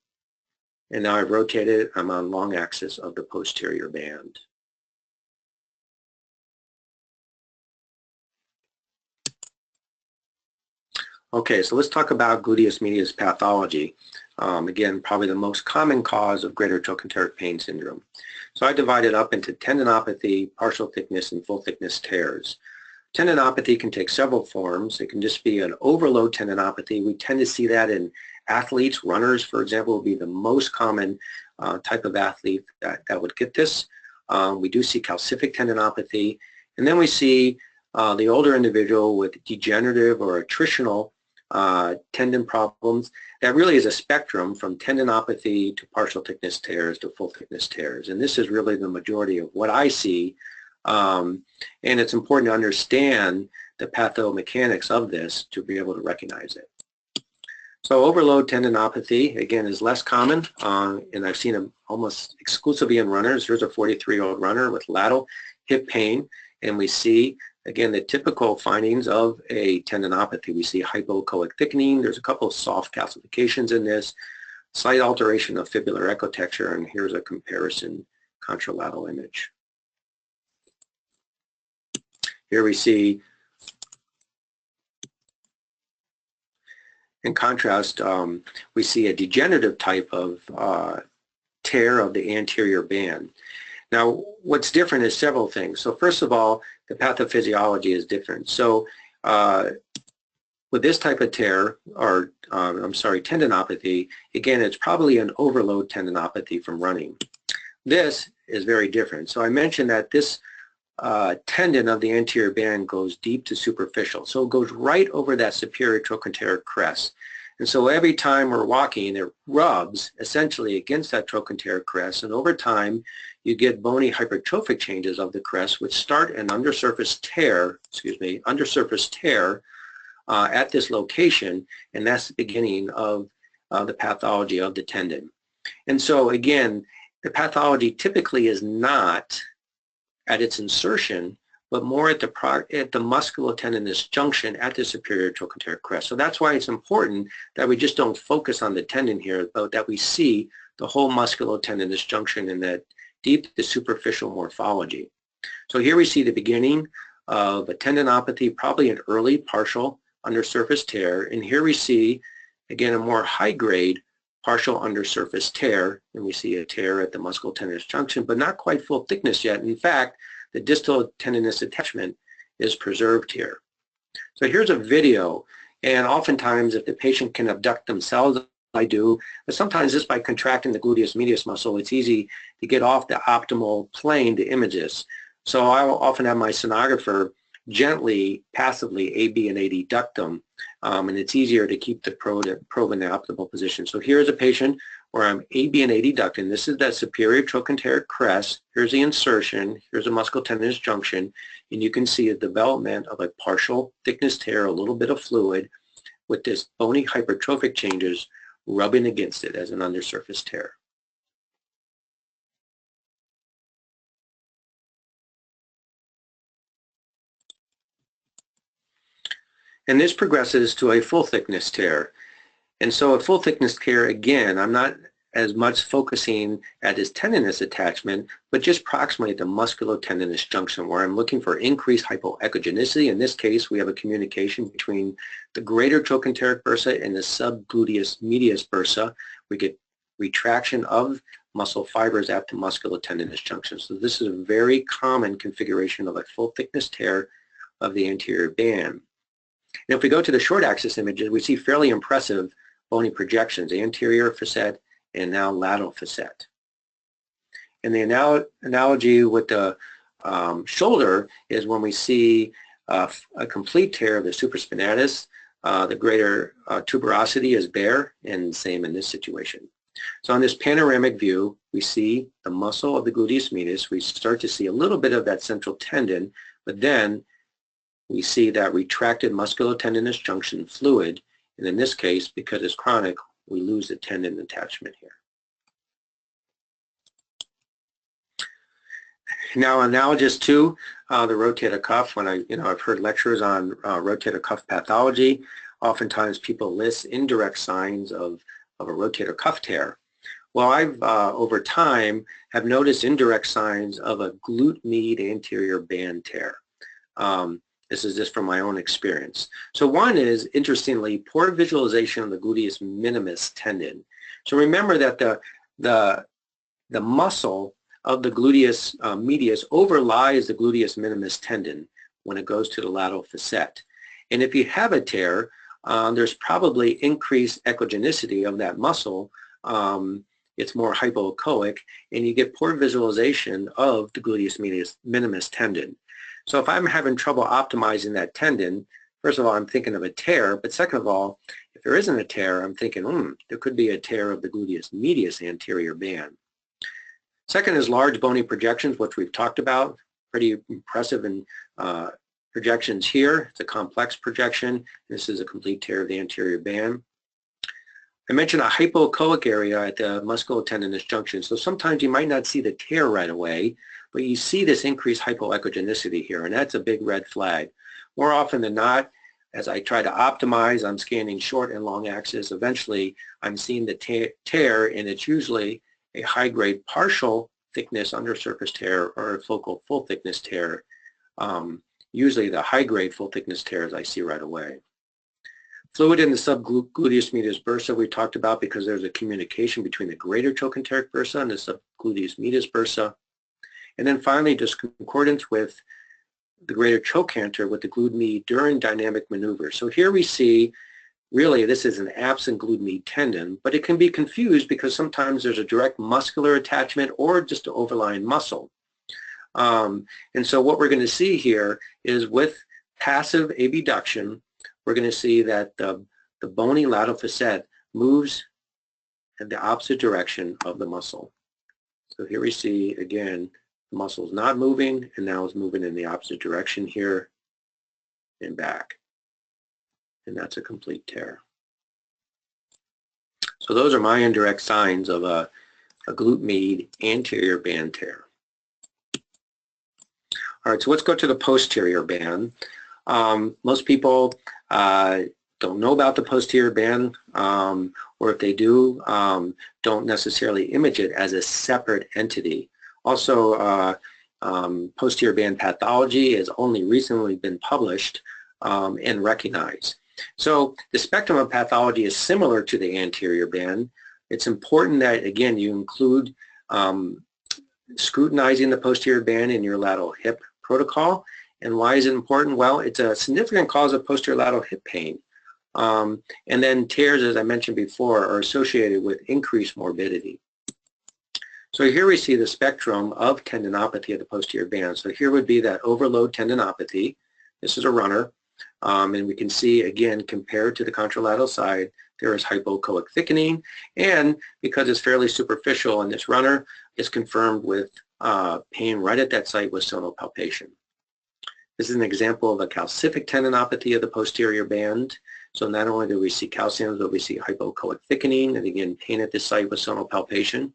and now I've rotated, I'm on long axis of the posterior band. Okay, so let's talk about gluteus medius pathology. Again, probably the most common cause of greater trochanteric pain syndrome. So I divide it up into tendinopathy, partial thickness, and full thickness tears. Tendinopathy can take several forms. It can just be an overload tendinopathy. We tend to see that in athletes. Runners, for example, would be the most common type of athlete that would get this. We do see calcific tendinopathy. And then we see the older individual with degenerative or attritional tendon problems. That really is a spectrum from tendinopathy to partial thickness tears to full thickness tears. And this is really the majority of what I see. And it's important to understand the pathomechanics of this to be able to recognize it. So overload tendinopathy, again, is less common, and I've seen them almost exclusively in runners. Here's a 43-year-old runner with lateral hip pain, and we see, again, the typical findings of a tendinopathy. We see hypoechoic thickening. There's a couple of soft calcifications in this, slight alteration of fibular ecotexture, and here's a comparison contralateral image. Here we see, in contrast, we see a degenerative type of tear of the anterior band. Now, what's different is several things. So first of all, the pathophysiology is different. So with this type of tear, or tendinopathy, again, it's probably an overload tendinopathy from running. This is very different. So I mentioned that this tendon of the anterior band goes deep to superficial. So it goes right over that superior trochanteric crest. And so every time we're walking, it rubs essentially against that trochanteric crest, and over time you get bony hypertrophic changes of the crest which start an undersurface tear, at this location, and that's the beginning of the pathology of the tendon. And so again, the pathology typically is not at its insertion, but more at the musculotendinous junction at the superior trochanteric crest. So that's why it's important that we just don't focus on the tendon here, but that we see the whole musculotendinous junction in that deep to superficial morphology. So here we see the beginning of a tendinopathy, probably an early partial undersurface tear, and here we see, again, a more high-grade partial undersurface tear, and we see a tear at the musculotendinous junction, but not quite full thickness yet. In fact, the distal tendinous attachment is preserved here. So here's a video, and oftentimes if the patient can abduct themselves, I do, but sometimes just by contracting the gluteus medius muscle, it's easy to get off the optimal plane to image this. So I will often have my sonographer gently, passively AB and AD duct them, and it's easier to keep the probe in the optimal position. So here's a patient where I'm AB and AD ducting. This is that superior trochanteric crest. Here's the insertion. Here's a musculotendinous junction, and you can see a development of a partial thickness tear, a little bit of fluid, with this bony hypertrophic changes rubbing against it as an undersurface tear. And this progresses to a full thickness tear. And so a full thickness tear, again, I'm not as much focusing at its tendinous attachment, but just proximally at the musculotendinous junction, where I'm looking for increased hypoechogenicity. In this case, we have a communication between the greater trochanteric bursa and the subgluteus medius bursa. We get retraction of muscle fibers at the musculotendinous junction. So this is a very common configuration of a full thickness tear of the anterior band. And if we go to the short axis images, we see fairly impressive bony projections, anterior facet and now lateral facet. And the analogy with the shoulder is when we see a complete tear of the supraspinatus, the greater tuberosity is bare, and same in this situation. So on this panoramic view, we see the muscle of the gluteus medius. We start to see a little bit of that central tendon, but then we see that retracted musculotendinous junction fluid, and in this case, because it's chronic, we lose the tendon attachment here. Now, analogous to the rotator cuff, when I've heard lectures on rotator cuff pathology, oftentimes people list indirect signs of a rotator cuff tear. Well, I've over time have noticed indirect signs of a glute med anterior band tear. This is just from my own experience. So one is, interestingly, poor visualization of the gluteus minimus tendon. So remember that the muscle of the gluteus medius overlies the gluteus minimus tendon when it goes to the lateral facet. And if you have a tear, there's probably increased echogenicity of that muscle. It's more hypoechoic, and you get poor visualization of the gluteus minimus tendon. So if I'm having trouble optimizing that tendon, first of all, I'm thinking of a tear, but second of all, if there isn't a tear, I'm thinking, there could be a tear of the gluteus medius anterior band. Second is large bony projections, which we've talked about, pretty impressive in projections here. It's a complex projection. This is a complete tear of the anterior band. I mentioned a hypoechoic area at the musculotendinous junction, so sometimes you might not see the tear right away, but you see this increased hypoechogenicity here, and that's a big red flag. More often than not, as I try to optimize, I'm scanning short and long axis. Eventually, I'm seeing the tear, and it's usually a high-grade partial thickness undersurface tear or a focal full thickness tear. Usually the high-grade full thickness tears I see right away. Fluid in the subgluteus medius bursa we talked about, because there's a communication between the greater trochanteric bursa and the subgluteus medius bursa. And then finally, just concordance with the greater trochanter with the glute med during dynamic maneuver. So here we see, really, this is an absent glute med tendon, but it can be confused because sometimes there's a direct muscular attachment or just an overlying muscle. And so what we're going to see here is with passive abduction, we're going to see that the bony lateral facet moves in the opposite direction of the muscle. So here we see, again, the muscle is not moving, and now it's moving in the opposite direction here and back. And that's a complete tear. So those are my indirect signs of a glute med anterior band tear. All right, so let's go to the posterior band. Most people don't know about the posterior band, or if they do, don't necessarily image it as a separate entity. Also, posterior band pathology has only recently been published and recognized. So the spectrum of pathology is similar to the anterior band. It's important that, again, you include scrutinizing the posterior band in your lateral hip protocol. And why is it important? Well, it's a significant cause of posterior lateral hip pain. And then tears, as I mentioned before, are associated with increased morbidity. So here we see the spectrum of tendinopathy of the posterior band. So here would be that overload tendinopathy. This is a runner. And we can see, again, compared to the contralateral side, there is hypoechoic thickening. And because it's fairly superficial in this runner, it's confirmed with pain right at that site with sonopalpation. This is an example of a calcific tendinopathy of the posterior band. So not only do we see calcium, but we see hypoechoic thickening, and again, pain at this site with sonopalpation.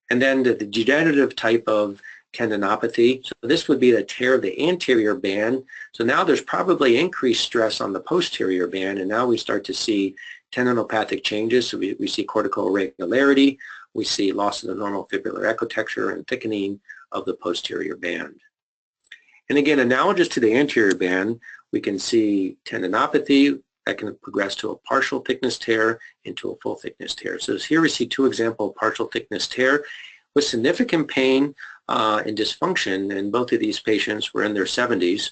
And then the degenerative type of tendinopathy, so this would be the tear of the anterior band. So now there's probably increased stress on the posterior band, and now we start to see tendinopathic changes. So we see cortical irregularity, we see loss of the normal fibular echotexture and thickening of the posterior band. And again, analogous to the anterior band, we can see tendinopathy that can progress to a partial thickness tear into a full thickness tear. So here we see two examples of partial thickness tear with significant pain and dysfunction, and both of these patients were in their 70s.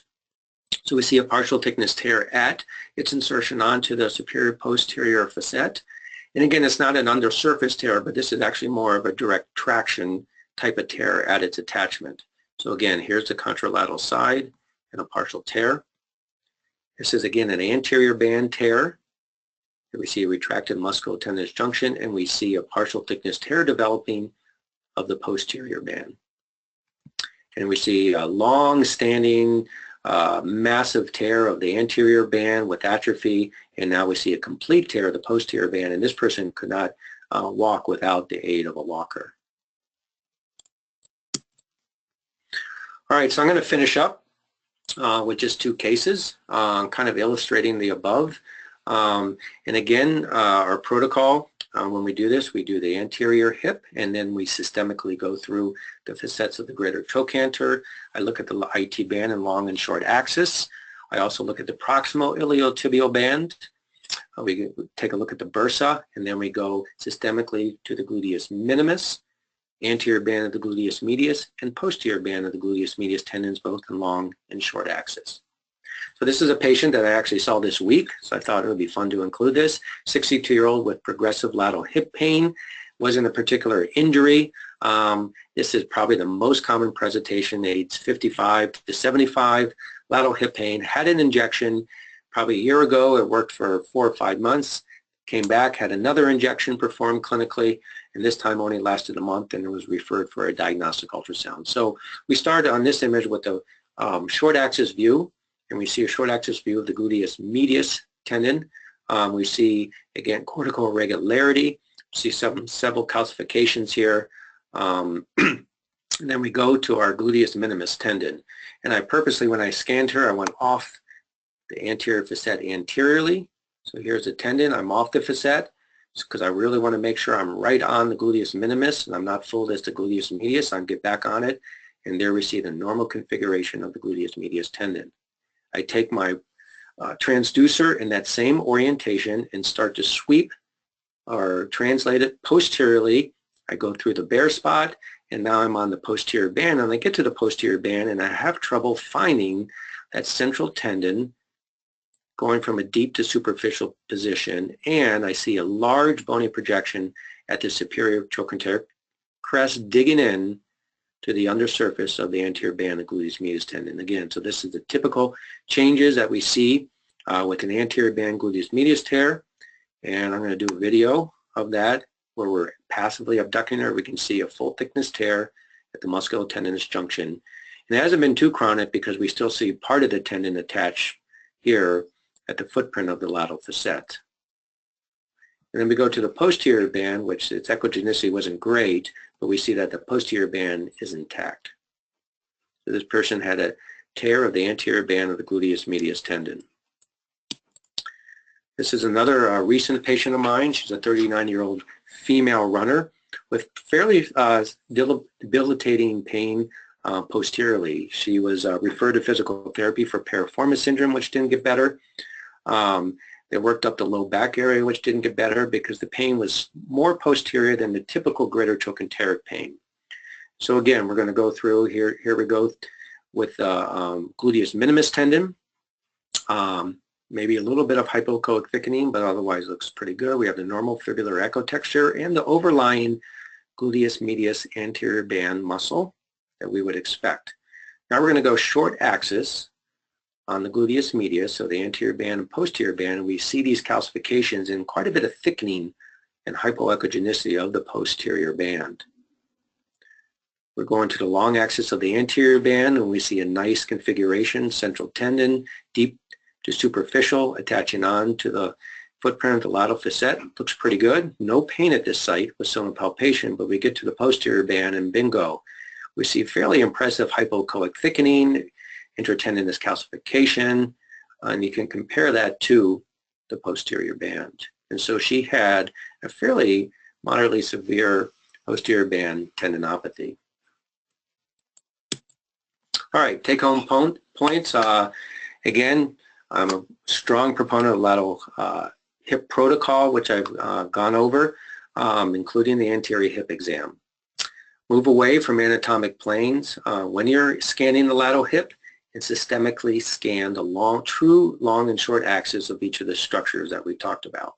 So we see a partial thickness tear at its insertion onto the superior posterior facet. And again, it's not an undersurface tear, but this is actually more of a direct traction type of tear at its attachment. So again, here's the contralateral side and a partial tear. This is again an anterior band tear. Here we see a retracted musculotendinous junction, and we see a partial thickness tear developing of the posterior band. And we see a long-standing massive tear of the anterior band with atrophy, and now we see a complete tear of the posterior band, and this person could not walk without the aid of a walker. All right, so I'm going to finish up with just two cases, kind of illustrating the above. And again, our protocol, when we do this, we do the anterior hip, and then we systemically go through the facets of the greater trochanter. I look at the IT band and long and short axis. I also look at the proximal iliotibial band. We take a look at the bursa, and then we go systemically to the gluteus minimus, anterior band of the gluteus medius, and posterior band of the gluteus medius tendons, both in long and short axis. So this is a patient that I actually saw this week, so I thought it would be fun to include this. 62-year-old with progressive lateral hip pain, wasn't a particular injury. This is probably the most common presentation, age 55 to 75, lateral hip pain, had an injection probably a year ago. It worked for 4 or 5 months, came back, had another injection performed clinically, and this time only lasted a month, and it was referred for a diagnostic ultrasound. So we started on this image with the short axis view, and we see a short axis view of the gluteus medius tendon. We see, again, cortical irregularity, see several calcifications here. And then we go to our gluteus minimus tendon. And I purposely, when I scanned her, I went off the anterior facet anteriorly. So here's the tendon. I'm off the facet because I really want to make sure I'm right on the gluteus minimus and I'm not fooled as the gluteus medius. I get back on it, and there we see the normal configuration of the gluteus medius tendon. I take my transducer in that same orientation and start to sweep or translate it posteriorly. I go through the bare spot, and now I'm on the posterior band, and I get to the posterior band, and I have trouble finding that central tendon going from a deep to superficial position, and I see a large bony projection at the superior trochanteric crest digging in to the undersurface of the anterior band of gluteus medius tendon. Again, so this is the typical changes that we see with an anterior band gluteus medius tear, and I'm going to do a video of that where we're passively abducting her. We can see a full thickness tear at the musculotendinous junction. And it hasn't been too chronic because we still see part of the tendon attached here at the footprint of the lateral facet. And then we go to the posterior band, which its echogenicity wasn't great, but we see that the posterior band is intact. So this person had a tear of the anterior band of the gluteus medius tendon. This is another recent patient of mine. She's a 39-year-old female runner. with fairly debilitating pain posteriorly. She was referred to physical therapy for piriformis syndrome, which didn't get better. They worked up the low back area, which didn't get better because the pain was more posterior than the typical greater trochanteric pain. So again, we're going to go through here. Here we go with gluteus minimus tendon. Maybe a little bit of hypoechoic thickening, but otherwise looks pretty good. We have the normal fibular echo texture and the overlying gluteus medius anterior band muscle that we would expect. Now we're going to go short axis on the gluteus medius, so the anterior band and posterior band, and we see these calcifications and quite a bit of thickening and hypoechogenicity of the posterior band. We're going to the long axis of the anterior band, and we see a nice configuration, central tendon, deep to superficial, attaching on to the footprint of the lateral facet. Looks pretty good. No pain at this site with sonal palpation, but we get to the posterior band and bingo. We see fairly impressive hypoechoic thickening, intertendinous calcification, and you can compare that to the posterior band. And so she had a fairly moderately severe posterior band tendinopathy. All right, take-home points. Again, I'm a strong proponent of lateral hip protocol, which I've gone over, including the anterior hip exam. Move away from anatomic planes. When you're scanning the lateral hip, and systemically scan the true long and short axis of each of the structures that we talked about.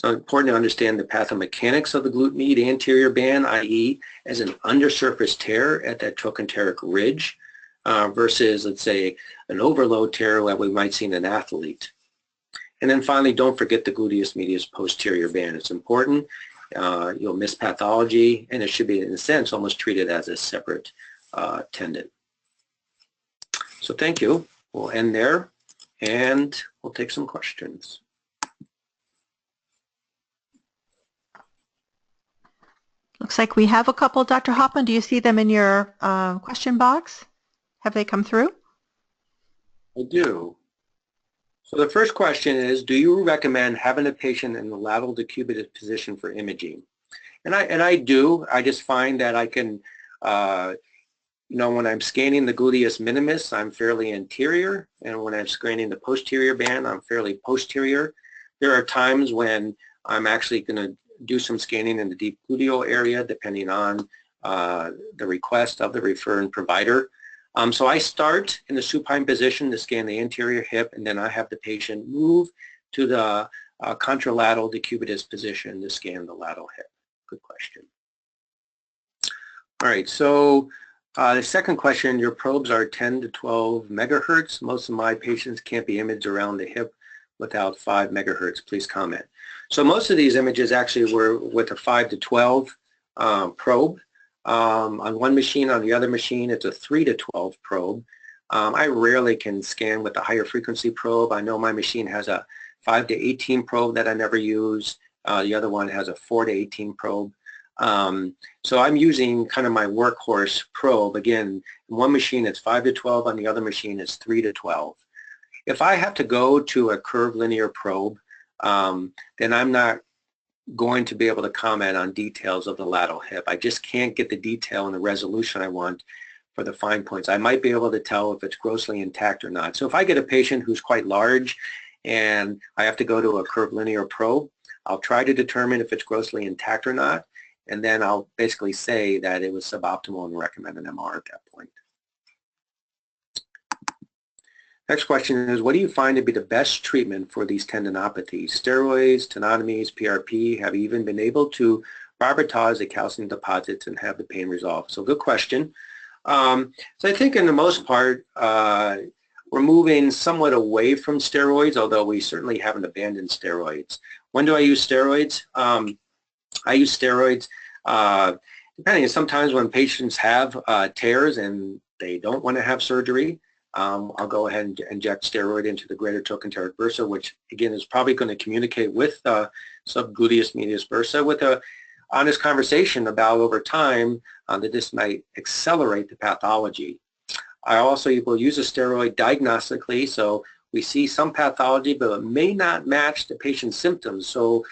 So it's important to understand the pathomechanics of the glute med anterior band, i.e. as an undersurface tear at that trochanteric ridge versus, let's say, an overload tear that we might see in an athlete. And then finally, don't forget the gluteus medius posterior band. It's important. You'll miss pathology, and it should be, in a sense, almost treated as a separate tendon. So thank you. We'll end there, and we'll take some questions. Looks like we have a couple. Dr. Hoffman, do you see them in your question box? Have they come through? I do. So the first question is, do you recommend having a patient in the lateral decubitus position for imaging? And I do. I just find that I can, you know, when I'm scanning the gluteus minimus, I'm fairly anterior, and when I'm scanning the posterior band, I'm fairly posterior. There are times when I'm actually going to do some scanning in the deep gluteal area, depending on the request of the referring provider. So I start in the supine position to scan the anterior hip, and then I have the patient move to the contralateral decubitus position to scan the lateral hip. Good question. All right, so the second question, your probes are 10 to 12 megahertz. Most of my patients can't be imaged around the hip without 5 megahertz. Please comment. So most of these images actually were with a 5 to 12 probe. On one machine, on the other machine, it's a 3 to 12 probe. I rarely can scan with a higher frequency probe. I know my machine has a 5 to 18 probe that I never use. The other one has a 4 to 18 probe. So I'm using kind of my workhorse probe. Again, in one machine it's 5 to 12, on the other machine it's 3 to 12. If I have to go to a curved linear probe, then I'm not going to be able to comment on details of the lateral hip. I just can't get the detail and the resolution I want for the fine points. I might be able to tell if it's grossly intact or not. So if I get a patient who's quite large and I have to go to a curved linear probe, I'll try to determine if it's grossly intact or not, and then I'll basically say that it was suboptimal and recommend an MR at that point. Next question is, what do you find to be the best treatment for these tendinopathies? Steroids, tenotomies, PRP, have you even been able to barbitage the calcium deposits and have the pain resolved? So good question. So I think in the most part, we're moving somewhat away from steroids, although we certainly haven't abandoned steroids. When do I use steroids? I use steroids depending. Sometimes when patients have tears and they don't want to have surgery, I'll go ahead and inject steroid into the greater trochanteric bursa, which again is probably going to communicate with subgluteus medius bursa with a honest conversation about over time that this might accelerate the pathology. I also will use a steroid diagnostically, so we see some pathology, but it may not match the patient's symptoms. So,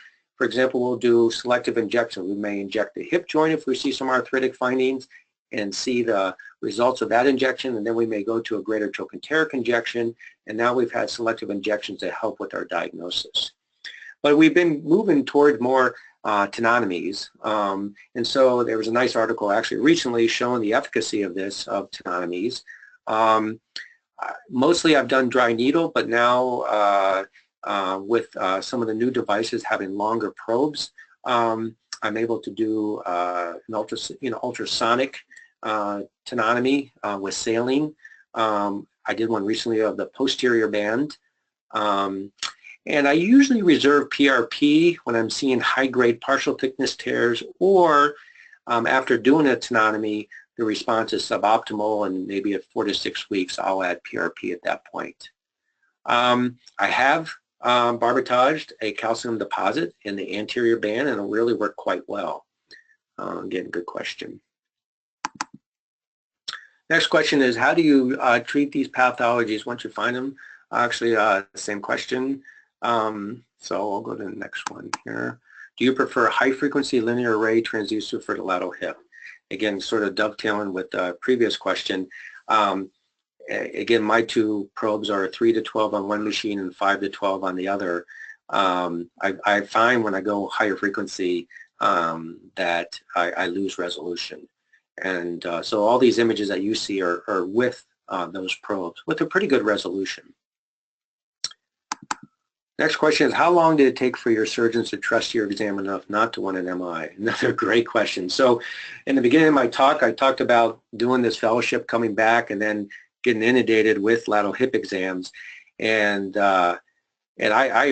For example, we'll do selective injection. We may inject the hip joint if we see some arthritic findings and see the results of that injection, and then we may go to a greater trochanteric injection, and now we've had selective injections that help with our diagnosis. But we've been moving toward more tenotomies, and so there was a nice article actually recently showing the efficacy of this, of tenotomies. Mostly I've done dry needle, but now with some of the new devices having longer probes, I'm able to do an ultrasonic tenotomy with saline. I did one recently of the posterior band. And I usually reserve PRP when I'm seeing high-grade partial thickness tears, or after doing a tenotomy, the response is suboptimal, and maybe at 4 to 6 weeks, I'll add PRP at that point. I have barbitaged a calcium deposit in the anterior band, and it really worked quite well. Again, good question. Next question is, how do you treat these pathologies once you find them? Actually, same question. So I'll go to the next one here. Do you prefer high-frequency linear array transducer for the lateral hip? Again, sort of dovetailing with the previous question. Again, my two probes are 3 to 12 on one machine and 5 to 12 on the other. I find when I go higher frequency that I lose resolution. And so all these images that you see are with those probes with a pretty good resolution. Next question is, how long did it take for your surgeons to trust your exam enough not to want an MI? Another great question. So in the beginning of my talk, I talked about doing this fellowship, coming back, and then getting inundated with lateral hip exams. And I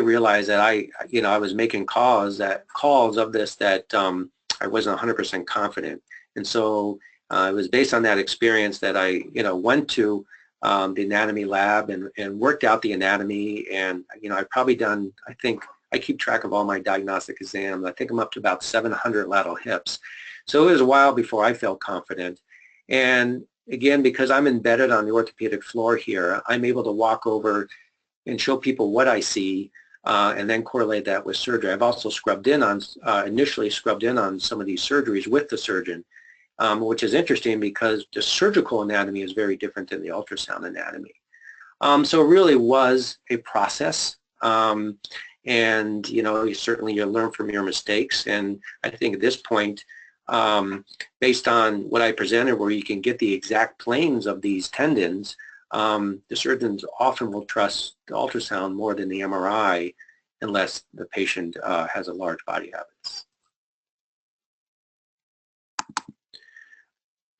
realized that I was making calls of this that I wasn't 100% confident. And so it was based on that experience that I went to the anatomy lab and worked out the anatomy, and I've probably done, I think I keep track of all my diagnostic exams. I think I'm up to about 700 lateral hips. So it was a while before I felt confident. And again, because I'm embedded on the orthopedic floor here, I'm able to walk over and show people what I see and then correlate that with surgery. I've also initially scrubbed in on some of these surgeries with the surgeon. Which is interesting because the surgical anatomy is very different than the ultrasound anatomy. So it really was a process, and you certainly learn from your mistakes. And I think at this point, based on what I presented, where you can get the exact planes of these tendons, the surgeons often will trust the ultrasound more than the MRI, unless the patient has a large body habits.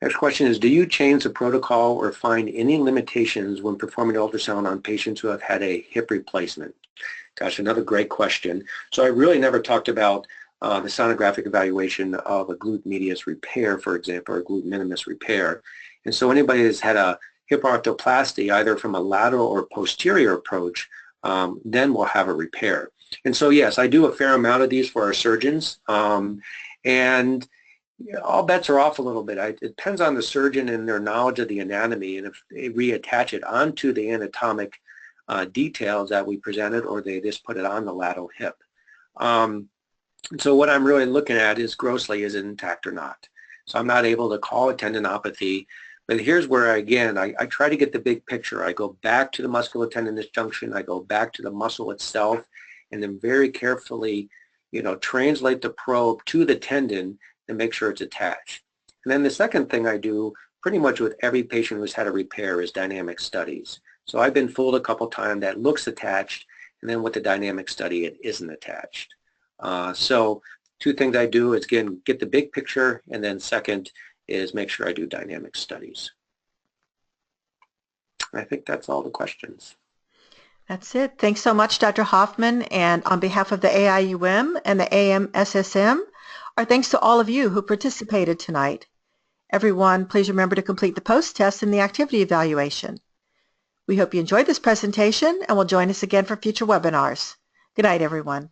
Next question is, do you change the protocol or find any limitations when performing ultrasound on patients who have had a hip replacement? Gosh, another great question. So I really never talked about the sonographic evaluation of a glute medius repair, for example, or glute minimus repair. And so anybody that's had a hip arthroplasty, either from a lateral or posterior approach, then will have a repair. And so yes, I do a fair amount of these for our surgeons. And all bets are off a little bit. It depends on the surgeon and their knowledge of the anatomy, and if they reattach it onto the anatomic details that we presented, or they just put it on the lateral hip. So what I'm really looking at is grossly, is it intact or not? So I'm not able to call it tendinopathy, but here's where, again, I try to get the big picture. I go back to the musculotendinous junction, I go back to the muscle itself, and then very carefully, translate the probe to the tendon and make sure it's attached. And then the second thing I do pretty much with every patient who's had a repair is dynamic studies. So I've been fooled a couple times that looks attached, and then with the dynamic study it isn't attached. So two things I do is, again, get the big picture, and then second is make sure I do dynamic studies. I think that's all the questions. That's it. Thanks so much, Dr. Hoffman. And on behalf of the AIUM and the AMSSM, our thanks to all of you who participated tonight. Everyone, please remember to complete the post-test and the activity evaluation. We hope you enjoyed this presentation and will join us again for future webinars. Good night, everyone.